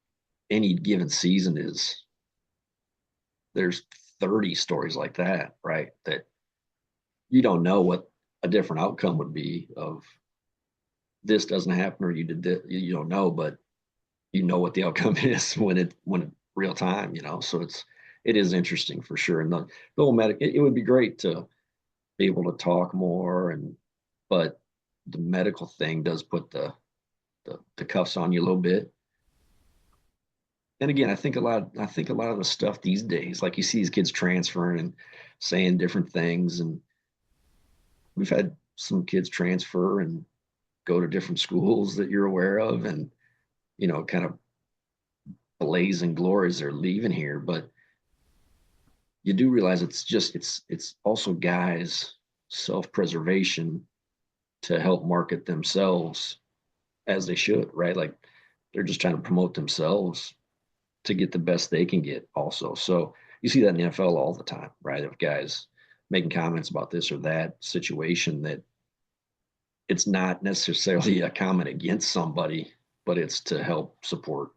any given season there's 30 stories like that, right? That you don't know what a different outcome would be of this doesn't happen or you did this, you don't know, but you know what the outcome is when it real time, so it is interesting for sure. And the whole it would be great to be able to talk more, but the medical thing does put the cuffs on you a little bit. And again, I think a lot of the stuff these days, like you see these kids transferring and saying different things, and we've had some kids transfer and go to different schools that you're aware of, and kind of blazing glories they're leaving here, but you do realize it's also guys' self-preservation to help market themselves as they should, right? Like they're just trying to promote themselves to get the best they can get also. So you see that in the NFL all the time, right? Of guys making comments about this or that situation that it's not necessarily a comment against somebody, but it's to help support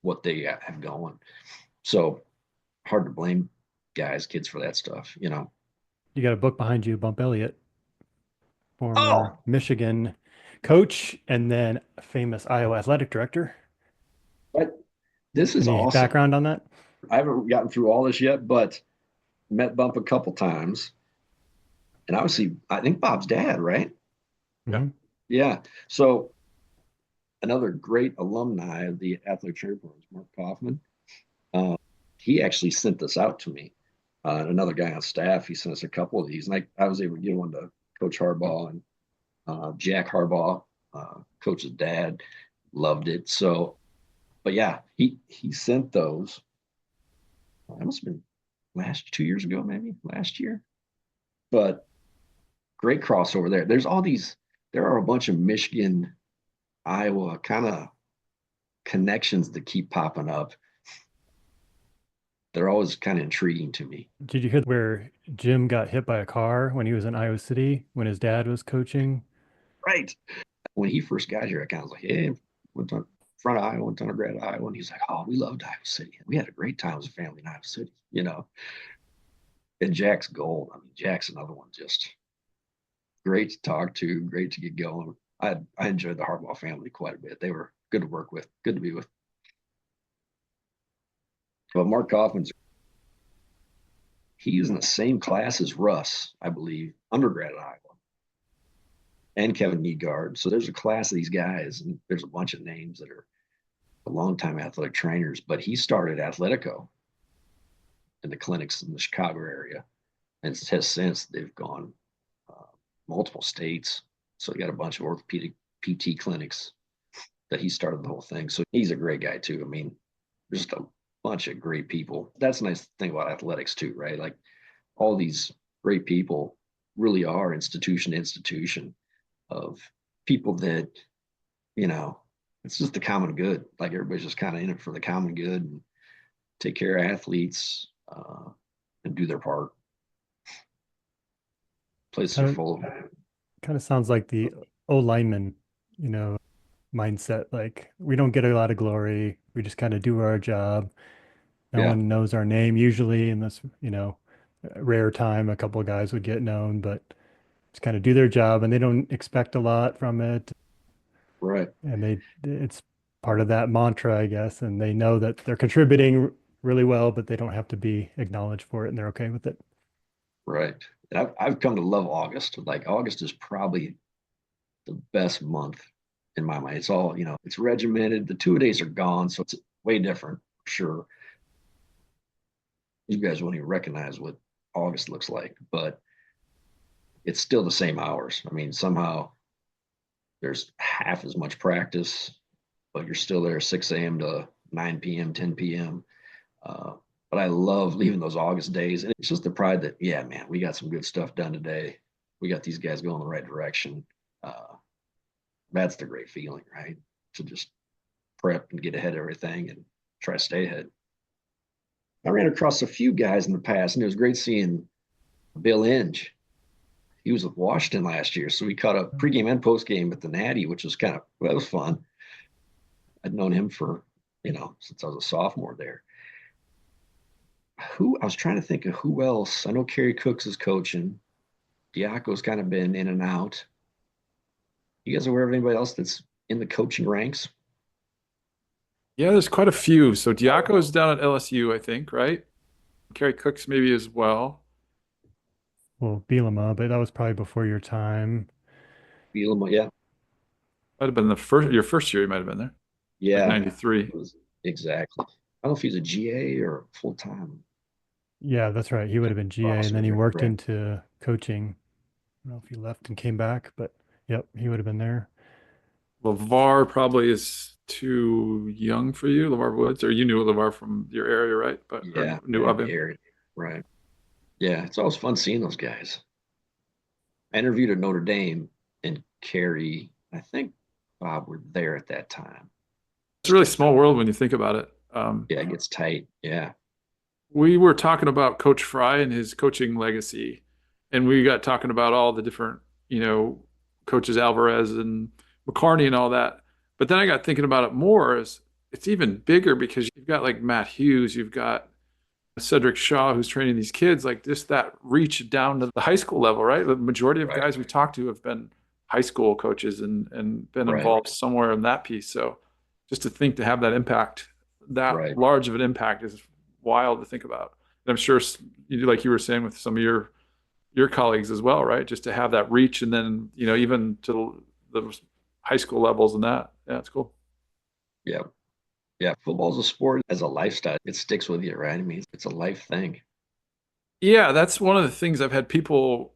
what they have going. So hard to blame kids for that stuff, You got a book behind you, Bump Elliott, former Michigan coach and then famous Iowa athletic director. But this is Any awesome. Background on that? I haven't gotten through all this yet, but met Bump a couple times. And obviously, I think Bob's dad, right? Mm-hmm. Yeah. So another great alumni of the athletic training program, Mark Kaufman. He actually sent this out to me. Another guy on staff, he sent us a couple of these, and I was able to give one to Coach Harbaugh, and Jack Harbaugh, Coach's dad, loved it. So, but yeah, he sent those. That must have been 2 years ago, maybe last year. But great crossover there. There are a bunch of Michigan, Iowa kind of connections that keep popping up. They're always kind of intriguing to me. Did you hear where Jim got hit by a car when he was in Iowa City when his dad was coaching? Right. When he first got here, I kind of was like, hey, went to front of Iowa, went to undergrad at Iowa. And he's like, oh, we loved Iowa City. We had a great time as a family in Iowa City, And Jack's gold. I mean, Jack's another one, just great to talk to, great to get going. I enjoyed the Harbaugh family quite a bit. They were good to work with, good to be with. But Mark Kaufman's, he's in the same class as Russ, I believe, undergrad at Iowa, and Kevin Niegard. So there's a class of these guys, and there's a bunch of names that are longtime athletic trainers. But he started Athletico in the clinics in the Chicago area, and has since they've gone multiple states. So he got a bunch of orthopedic PT clinics that he started the whole thing. So he's a great guy too. I mean, there's just a bunch of great people. That's a nice thing about athletics too, right? Like all these great people really are institution to institution of people that, you know, it's just the common good. Like everybody's just kind of in it for the common good and take care of athletes and do their part. Places are full of it. Kind of sounds like the O-lineman, you know, mindset. Like we don't get a lot of glory. We just kind of do our job. No one knows our name usually in this, you know, rare time a couple of guys would get known, but just kind of do their job and they don't expect a lot from it. Right. And it's part of that mantra, I guess. And they know that they're contributing really well, but they don't have to be acknowledged for it and they're okay with it. Right. I've come to love August. Like August is probably the best month in my mind. It's all, you know, it's regimented. The 2-a-days are gone, so it's way different, sure. You guys won't even recognize what August looks like, but it's still the same hours. I mean, somehow there's half as much practice, but you're still there 6 a.m. to 9 p.m., 10 p.m. But I love leaving those August days. And it's just the pride that, yeah, man, we got some good stuff done today. We got these guys going the right direction. That's the great feeling, right? To just prep and get ahead of everything and try to stay ahead. I ran across a few guys in the past, and it was great seeing Bill Inge. He was with Washington last year, so we caught a pregame and postgame at the Natty, which was that was fun. I'd known him for, you know, since I was a sophomore there. I was trying to think of who else. I know Kerry Cooks is coaching. Diaco's kind of been in and out. You guys aware of anybody else that's in the coaching ranks? Yeah, there's quite a few. So Diaco's down at LSU, I think, right? Kerry Cooks maybe as well. Well, Bielema, but that was probably before your time. Bielema, yeah. Might have been your first year, you might have been there. Yeah. Like 93. Exactly. I don't know if he's a GA or full time. Yeah, that's right. He would have been GA, and then he worked into coaching. I don't know if he left and came back, but yep, he would have been there. LeVar probably is too young for you, LeVar Woods, or you knew LeVar from your area, right? But yeah, knew of him. Area. Right. Yeah, it's always fun seeing those guys. I interviewed at Notre Dame, and Kerry, I think Bob were there at that time. It's a really small world when you think about it. Yeah, it gets tight. Yeah. We were talking about Coach Fry and his coaching legacy, and we got talking about all the different, you know, coaches Alvarez and McCarney and all that. But then I got thinking about it more as it's even bigger because you've got like Matt Hughes, you've got Cedric Shaw who's training these kids, like just that reach down to the high school level, right? The majority of guys we talked to have been high school coaches and been involved somewhere in that piece. So just to think to have that impact, that large of an impact is wild to think about. And I'm sure, like you were saying with some of your colleagues as well, right? Just to have that reach, and then, you know, even to the high school levels and that. Yeah, it's cool. Yeah. Yeah. Football's a sport as a lifestyle. It sticks with you, right? I mean, it's a life thing. Yeah, that's one of the things I've had people,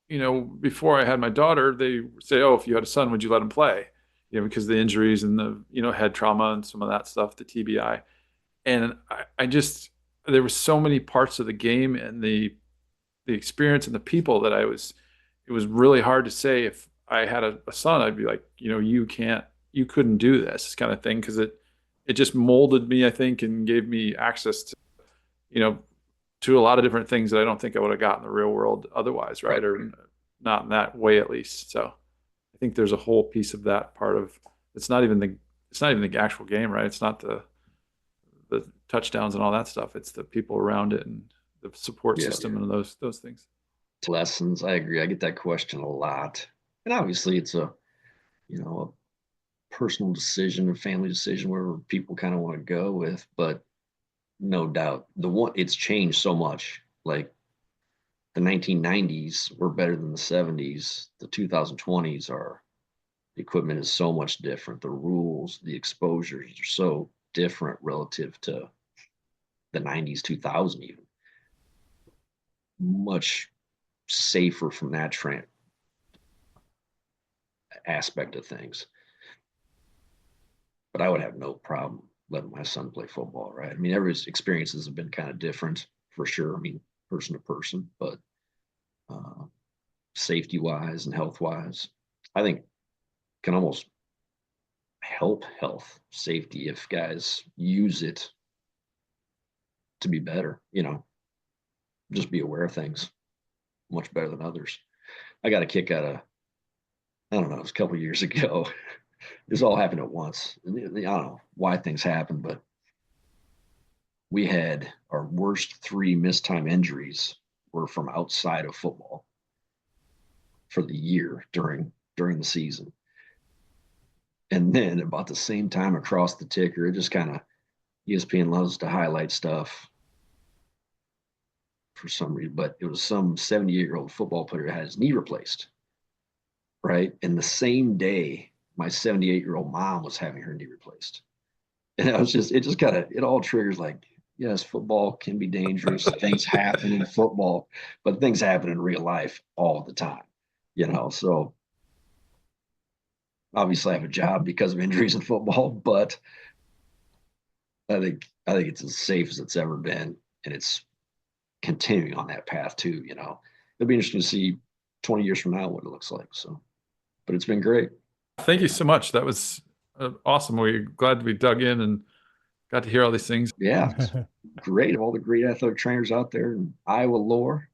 you know, before I had my daughter, they say, oh, if you had a son, would you let him play? You know, because of the injuries and the, you know, head trauma and some of that stuff, the TBI. And I just, there were so many parts of the game and the experience and the people that it was really hard to say if I had a son, I'd be like, you know, you couldn't do this kind of thing. Cause it just molded me, I think, and gave me access to, you know, to a lot of different things that I don't think I would have got in the real world otherwise. Right. Or not in that way, at least. So I think there's a whole piece of that part of, it's not even the actual game, right? It's not the touchdowns and all that stuff. It's the people around it and the support Yeah. system and those things. Lessons. I agree. I get that question a lot. And obviously it's a personal decision, a family decision, wherever people kind of want to go with, but no doubt it's changed so much. Like the 1990s were better than the 70s. The 2020s the equipment is so much different. The rules, the exposures are so different relative to the 90s, 2000 even. Much safer from that aspect of things. But I would have no problem letting my son play football, right? I mean, everybody's experiences have been kind of different for sure. I mean, person to person, but safety wise and health wise, I think can almost help health safety if guys use it to be better, just be aware of things much better than others. I got a kick out of, I don't know, it was a couple of years ago. This all happened at once. I don't know why things happen, but we had our worst 3 missed time injuries were from outside of football for the year during the season. And then about the same time across the ticker, it just kind of, ESPN loves to highlight stuff for some reason, but it was some 78-year-old football player that had his knee replaced, right? And the same day, my 78-year-old mom was having her knee replaced. And it all triggers like, yes, football can be dangerous. Things happen in football, but things happen in real life all the time, so obviously I have a job because of injuries in football, but I think it's as safe as it's ever been. And it's continuing on that path too, It'll be interesting to see 20 years from now what it looks like. So, but it's been great. Thank you so much. That was awesome. We're glad we dug in and got to hear all these things. Yeah, great. All the great athletic trainers out there in Iowa lore.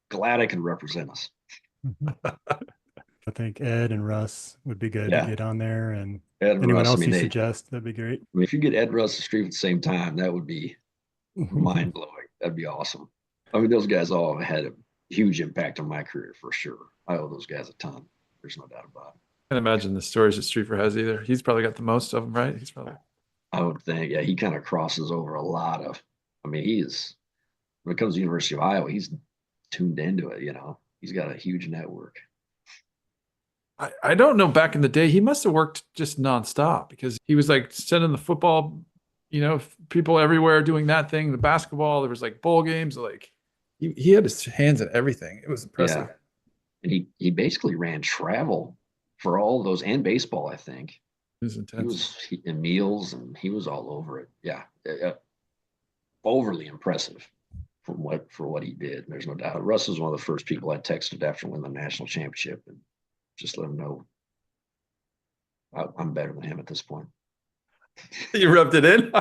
Glad I could represent us. I think Ed and Russ would be good to get on there, and Ed anyone Russ, else you suggest, that'd be great. I mean, if you get Ed Russ and Street at the same time, that would be mind blowing. That'd be awesome. I mean, those guys all had a huge impact on my career for sure. I owe those guys a ton. There's no doubt about it. I can't imagine the stories that Streeter has either. He's probably got the most of them, right? He's probably. I would think, yeah, he kind of crosses over a lot of. I mean, when it comes to University of Iowa, he's tuned into it. He's got a huge network. I don't know. Back in the day, he must have worked just nonstop because he was like sending the football, people everywhere doing that thing. The basketball, there was like bowl games. Like he had his hands in everything. It was impressive. Yeah. And he basically ran travel for all of those and baseball, I think. It was intense. He was in meals and he was all over it. Yeah. Overly impressive for what he did. There's no doubt. Russ was one of the first people I texted after winning the national championship and just let him know I'm better than him at this point. You rubbed it in?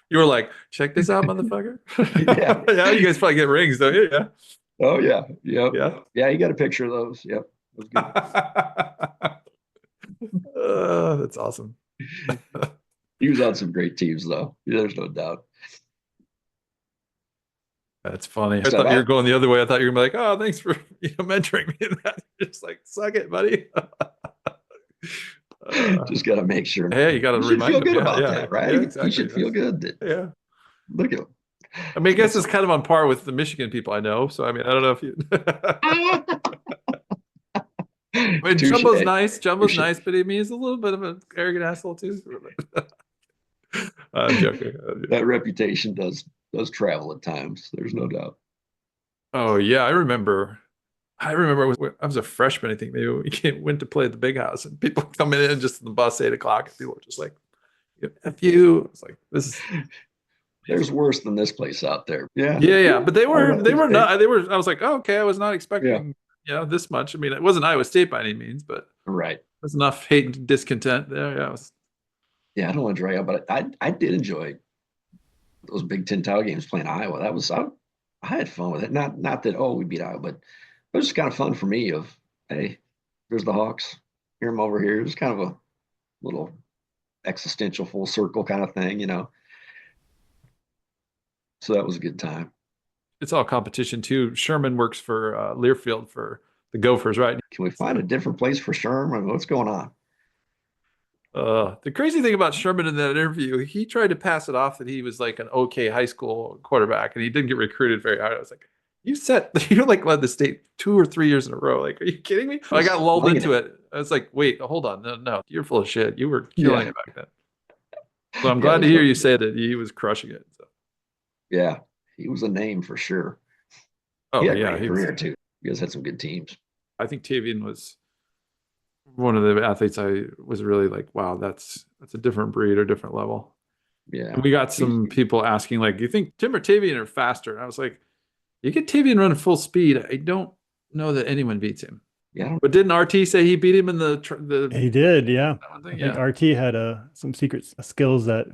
You were like, check this out, motherfucker. Yeah. Yeah, you guys probably get rings, don't you? Yeah. Oh, yeah. Yep. Yeah. Yeah, you got a picture of those. Yep. That was that's awesome. He was on some great teams, though. There's no doubt. That's funny. I thought you were going the other way. I thought you were going to be like, oh, thanks for mentoring me in that. You're just like, suck it, buddy. Just got to make sure. Hey, you got to remind feel good him. about that, right? Yeah, exactly. You should feel good. Yeah. Look at him. I mean, I guess it's kind of on par with the Michigan people I know. So, I mean, I don't know if you. I mean, Jumbo's nice. Jumbo's nice, but I mean, he's a little bit of an arrogant asshole too. I'm joking. That reputation does travel at times. There's no doubt. Oh yeah, I remember. I was a freshman. I think maybe we went to play at the Big House, and people coming in just in the bus 8 o'clock, and people were just like, "F you." It's like this is. There's worse than this place out there. Yeah. Yeah. But they were not. They were. I was like, oh, okay. I was not expecting. Yeah. This much. I mean, it wasn't Iowa State by any means, but right. There's enough hate and discontent there. Yeah. Yeah, I don't want to drag out, but I did enjoy those Big Ten title games playing Iowa. I had fun with it. Not that we beat Iowa, but it was just kind of fun for me. Of hey, there's the Hawks. Hear them over here. It was kind of a little existential full circle kind of thing, So that was a good time. It's all competition too. Sherman works for Learfield for the Gophers, right? Can we find a different place for Sherman? What's going on? The crazy thing about Sherman in that interview, he tried to pass it off that he was like an okay high school quarterback, and he didn't get recruited very high. I was like, you like led the state 2 or 3 years in a row. Like, are you kidding me? I got lulled into it. I was like, wait, hold on. No, you're full of shit. You were killing it back then. So I'm glad to hear you say that he was crushing it. So. Yeah, he was a name for sure. Oh, he had yeah. a great career too. You guys had some good teams. I think Tavian was one of the athletes I was really like, wow, that's a different breed or different level. Yeah. And we got some people asking, like, you think Tim or Tavian are faster? And I was like, you get Tavian running full speed. I don't know that anyone beats him. Yeah. But didn't RT say he beat him in the He did, yeah. I think RT had some secret skills that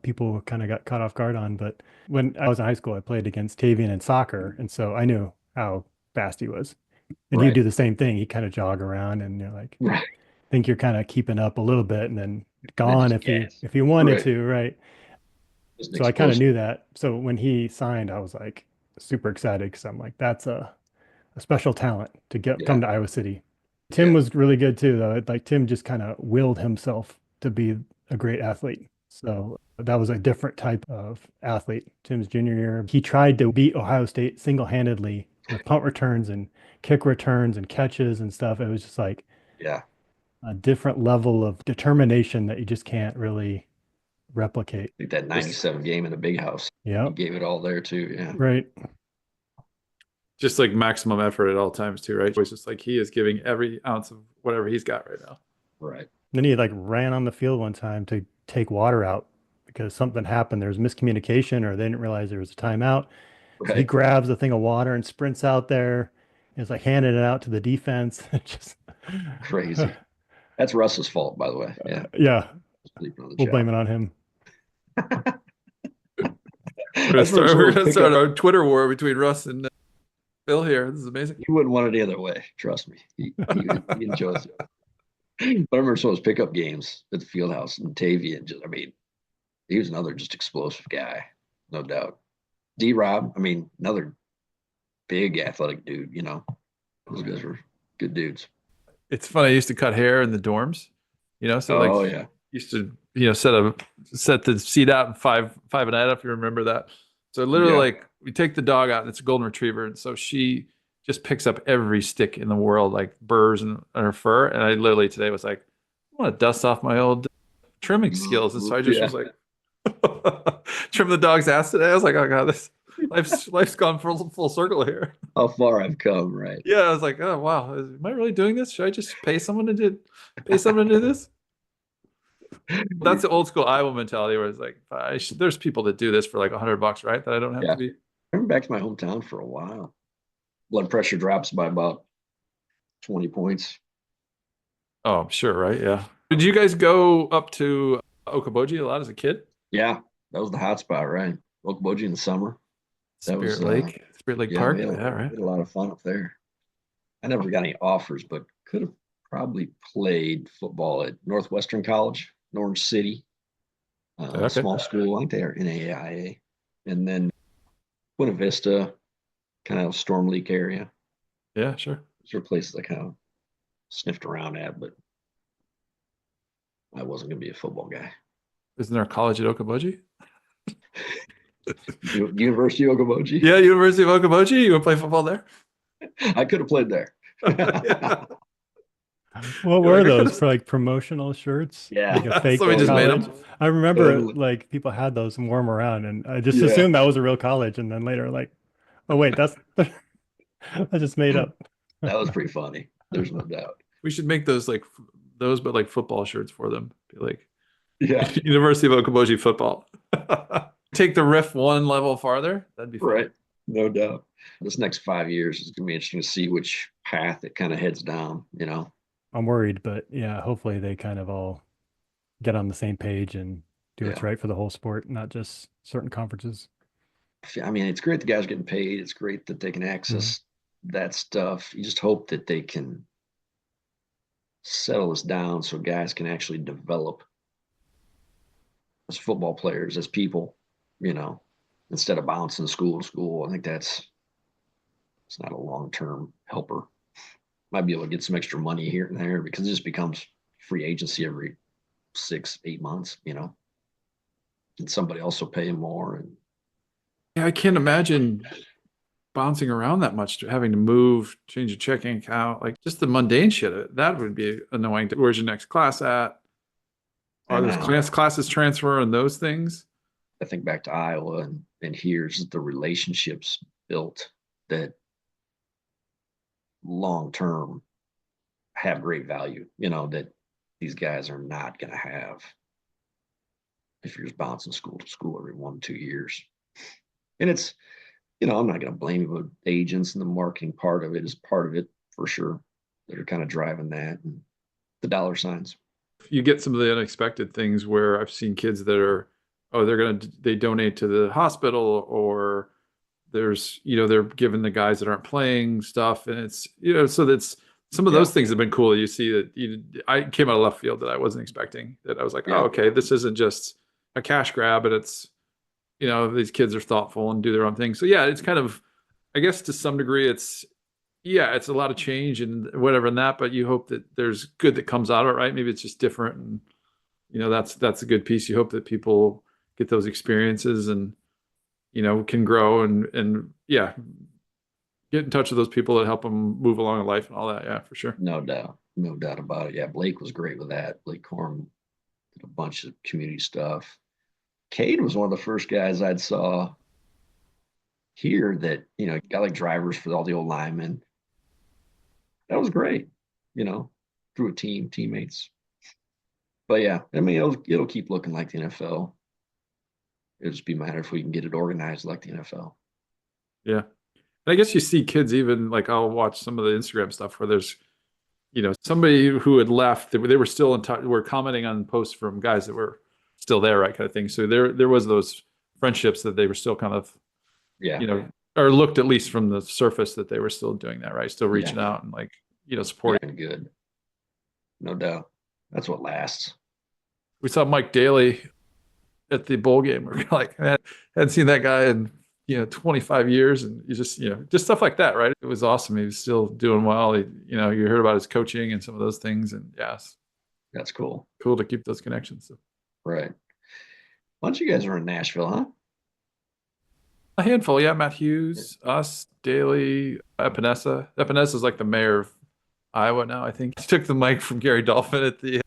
people kind of got caught off guard on. But when I was in high school, I played against Tavian in soccer, and so I knew how fast he was. And he'd do the same thing. He'd kind of jog around, and you're like, think you're kind of keeping up a little bit, and then gone if he wanted to, right? So I kind of knew that. So when he signed, I was like super excited because I'm like, that's a special talent to come to Iowa City. Tim was really good too, though. Like Tim just kind of willed himself to be a great athlete. So that was a different type of athlete. Tim's junior year, he tried to beat Ohio State single-handedly with punt returns and kick returns and catches and stuff. It was just like a different level of determination that you just can't really replicate. I think that 97 game in the big house. Yeah. He gave it all there too. Yeah. Right. Just like maximum effort at all times too, right? It's just like he is giving every ounce of whatever he's got right now. Right. Then he like ran on the field one time to take water out because something happened. There was miscommunication or they didn't realize there was a timeout. Right. So he grabs a thing of water and sprints out there. And it's like handing it out to the defense. Just crazy. That's Russ's fault, by the way. Yeah. Yeah. We'll blame it on him. We're gonna start our Twitter war between Russ and Phil here. This is amazing. He wouldn't want it the other way. Trust me. He enjoys it. But I remember some of his pickup games at the field house and Tavian. He was another just explosive guy, no doubt. D-Rob, another big athletic dude, Those guys were good dudes. It's funny. I used to cut hair in the dorms, so used to, set the seat out in five and a half, if you remember that. So literally we take the dog out and it's a golden retriever. And so she just picks up every stick in the world, like burrs in her fur. And I literally today was like, I want to dust off my old trimming skills. And so I just was like, trim the dog's ass today. I was like, oh God, this life's gone full circle here. How far I've come, right? Yeah. I was like, oh wow, am I really doing this? Should I just pay someone to do this? That's the old school Iowa mentality where it's like, there's people that do this for like $100, right? That I don't have to be. I went back to my hometown for a while. Blood pressure drops by about 20 points. Oh, I'm sure, right? Yeah. Did you guys go up to Okoboji a lot as a kid? Yeah, that was the hot spot, right? Okoboji in the summer. Spirit Lake Park. Yeah, right. We had a lot of fun up there. I never got any offers, but could have probably played football at Northwestern College, Orange City, small school. I think they are NAIA, and then Buena Vista, kind of Storm Lake area. Yeah, sure. Those are places I kind of sniffed around at, but I wasn't going to be a football guy. Isn't there a college at Okoboji? University of Okoboji? Yeah, University of Okoboji. You want to play football there? I could have played there. What were those for, like promotional shirts? Yeah. Like a fake Somebody just made them. I remember like people had those and wore them around, and I just assumed that was a real college, and then later like, oh wait, that's I just made up. That was pretty funny. There's no doubt. We should make those but like football shirts for them. Be like, University of Okoboji football. Take the riff one level farther. That'd be fun. Right. No doubt. This next 5 years is going to be interesting to see which path it kind of heads down, I'm worried, but yeah, hopefully they kind of all get on the same page and do what's right for the whole sport, not just certain conferences. It's great the guys are getting paid. It's great that they can access that stuff. You just hope that they can settle this down so guys can actually develop as football players, as people, instead of bouncing school to school. I think it's not a long-term helper. Might be able to get some extra money here and there because it just becomes free agency every 6-8 months, and somebody else will pay him more. And yeah, I can't imagine bouncing around that much, having to move, change a checking account, like just the mundane shit. That would be annoying. Where's your next class at? Are those classes transfer and those things? I think back to Iowa and here's the relationships built that long-term have great value, that these guys are not going to have if you're just bouncing school to school every 1-2 years. And it's, I'm not going to blame you, but agents and the marketing part of it is part of it for sure. That are kind of driving that and the dollar signs. You get some of the unexpected things where I've seen kids that are, they donate to the hospital, or there's, they're giving the guys that aren't playing stuff. And it's, so that's some of those things have been cool. You see that I came out of left field that I wasn't expecting, that I was like, oh, okay, this isn't just a cash grab, but it's, these kids are thoughtful and do their own thing. So yeah, it's kind of, I guess to some degree it's a lot of change and whatever in that, but you hope that there's good that comes out of it, right? Maybe it's just different. And, that's a good piece. You hope that people get those experiences and, can grow and get in touch with those people that help them move along in life and all that. Yeah, for sure. No doubt about it. Yeah. Blake was great with that. Blake Corm did a bunch of community stuff. Cade was one of the first guys I'd saw here that, got like drivers for all the old linemen. That was great, through a team, teammates. But yeah, I mean, it'll keep looking like the NFL. It'll just be a matter if we can get it organized like the NFL. Yeah. And I guess you see kids even like, I'll watch some of the Instagram stuff where there's, somebody who had left, they were still in touch, were commenting on posts from guys that were still there, right, kind of thing. So there was those friendships that they were still kind of, or looked at least from the surface that they were still doing that, right? Still reaching out and like, supporting. Yeah, good. No doubt. That's what lasts. We saw Mike Daly at the bowl game. We're like, man, I hadn't seen that guy in, 25 years. And you just, just stuff like that, right? It was awesome. He was still doing well. He, you heard about his coaching and some of those things. And yes. That's cool. Cool to keep those connections. So. Right. A bunch of you guys are in Nashville, huh? A handful, yeah. Matt Hughes, us, Daly, Epinesa. Epinesa is like the mayor of Iowa now, I think. He took the mic from Gary Dolphin at the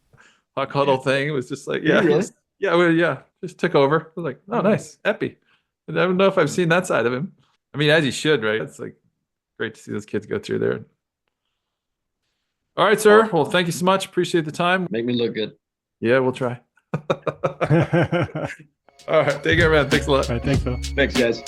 Hawk Huddle thing. It was just like, just took over. I was like, oh, nice, Epi. And I don't know if I've seen that side of him. I mean, as he should, right? It's like great to see those kids go through there. All right, sir. Well, thank you so much. Appreciate the time. Make me look good. Yeah, we'll try. All right. Take care, man. Thanks a lot. All right. Thanks, Phil. Thanks, guys.